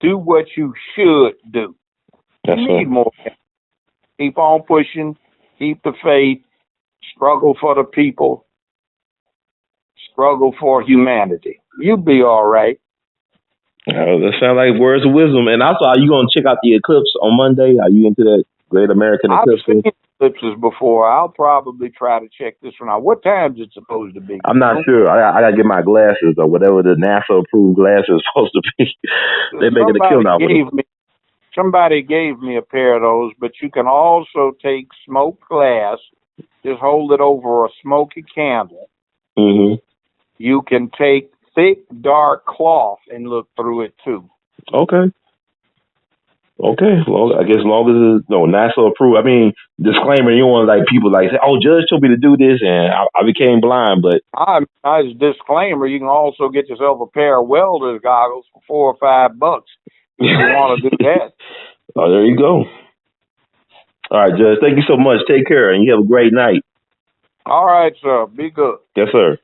Do what you should do. Yes, You sir. need more. Keep on pushing. Keep the faith. Struggle for the people. Struggle for humanity. You'll be all right. That sounds like words of wisdom. And also, are you going to check out the Eclipse on Monday? Are you into that Great American Eclipse? I've seen eclipses before. I'll probably try to check this one out. What time is it supposed to be? I'm not sure. I got to get my glasses or whatever the NASA-approved glasses are supposed to be. They're making a kill out with them. Somebody gave me a pair of those, but you can also take smoked glass, just hold it over a smoky candle. You can take thick, dark cloth and look through it, too. Okay. I guess as long as it's NASA approved. I mean, disclaimer, you don't want like people like say, "Oh, Judge told me to do this," and I became blind. But as a disclaimer, you can also get yourself a pair of welder's goggles for $4 or $5 if you want to do that. Oh, there you go. All right, Judge. Thank you so much. Take care, and you have a great night. All right, sir. Be good. Yes, sir.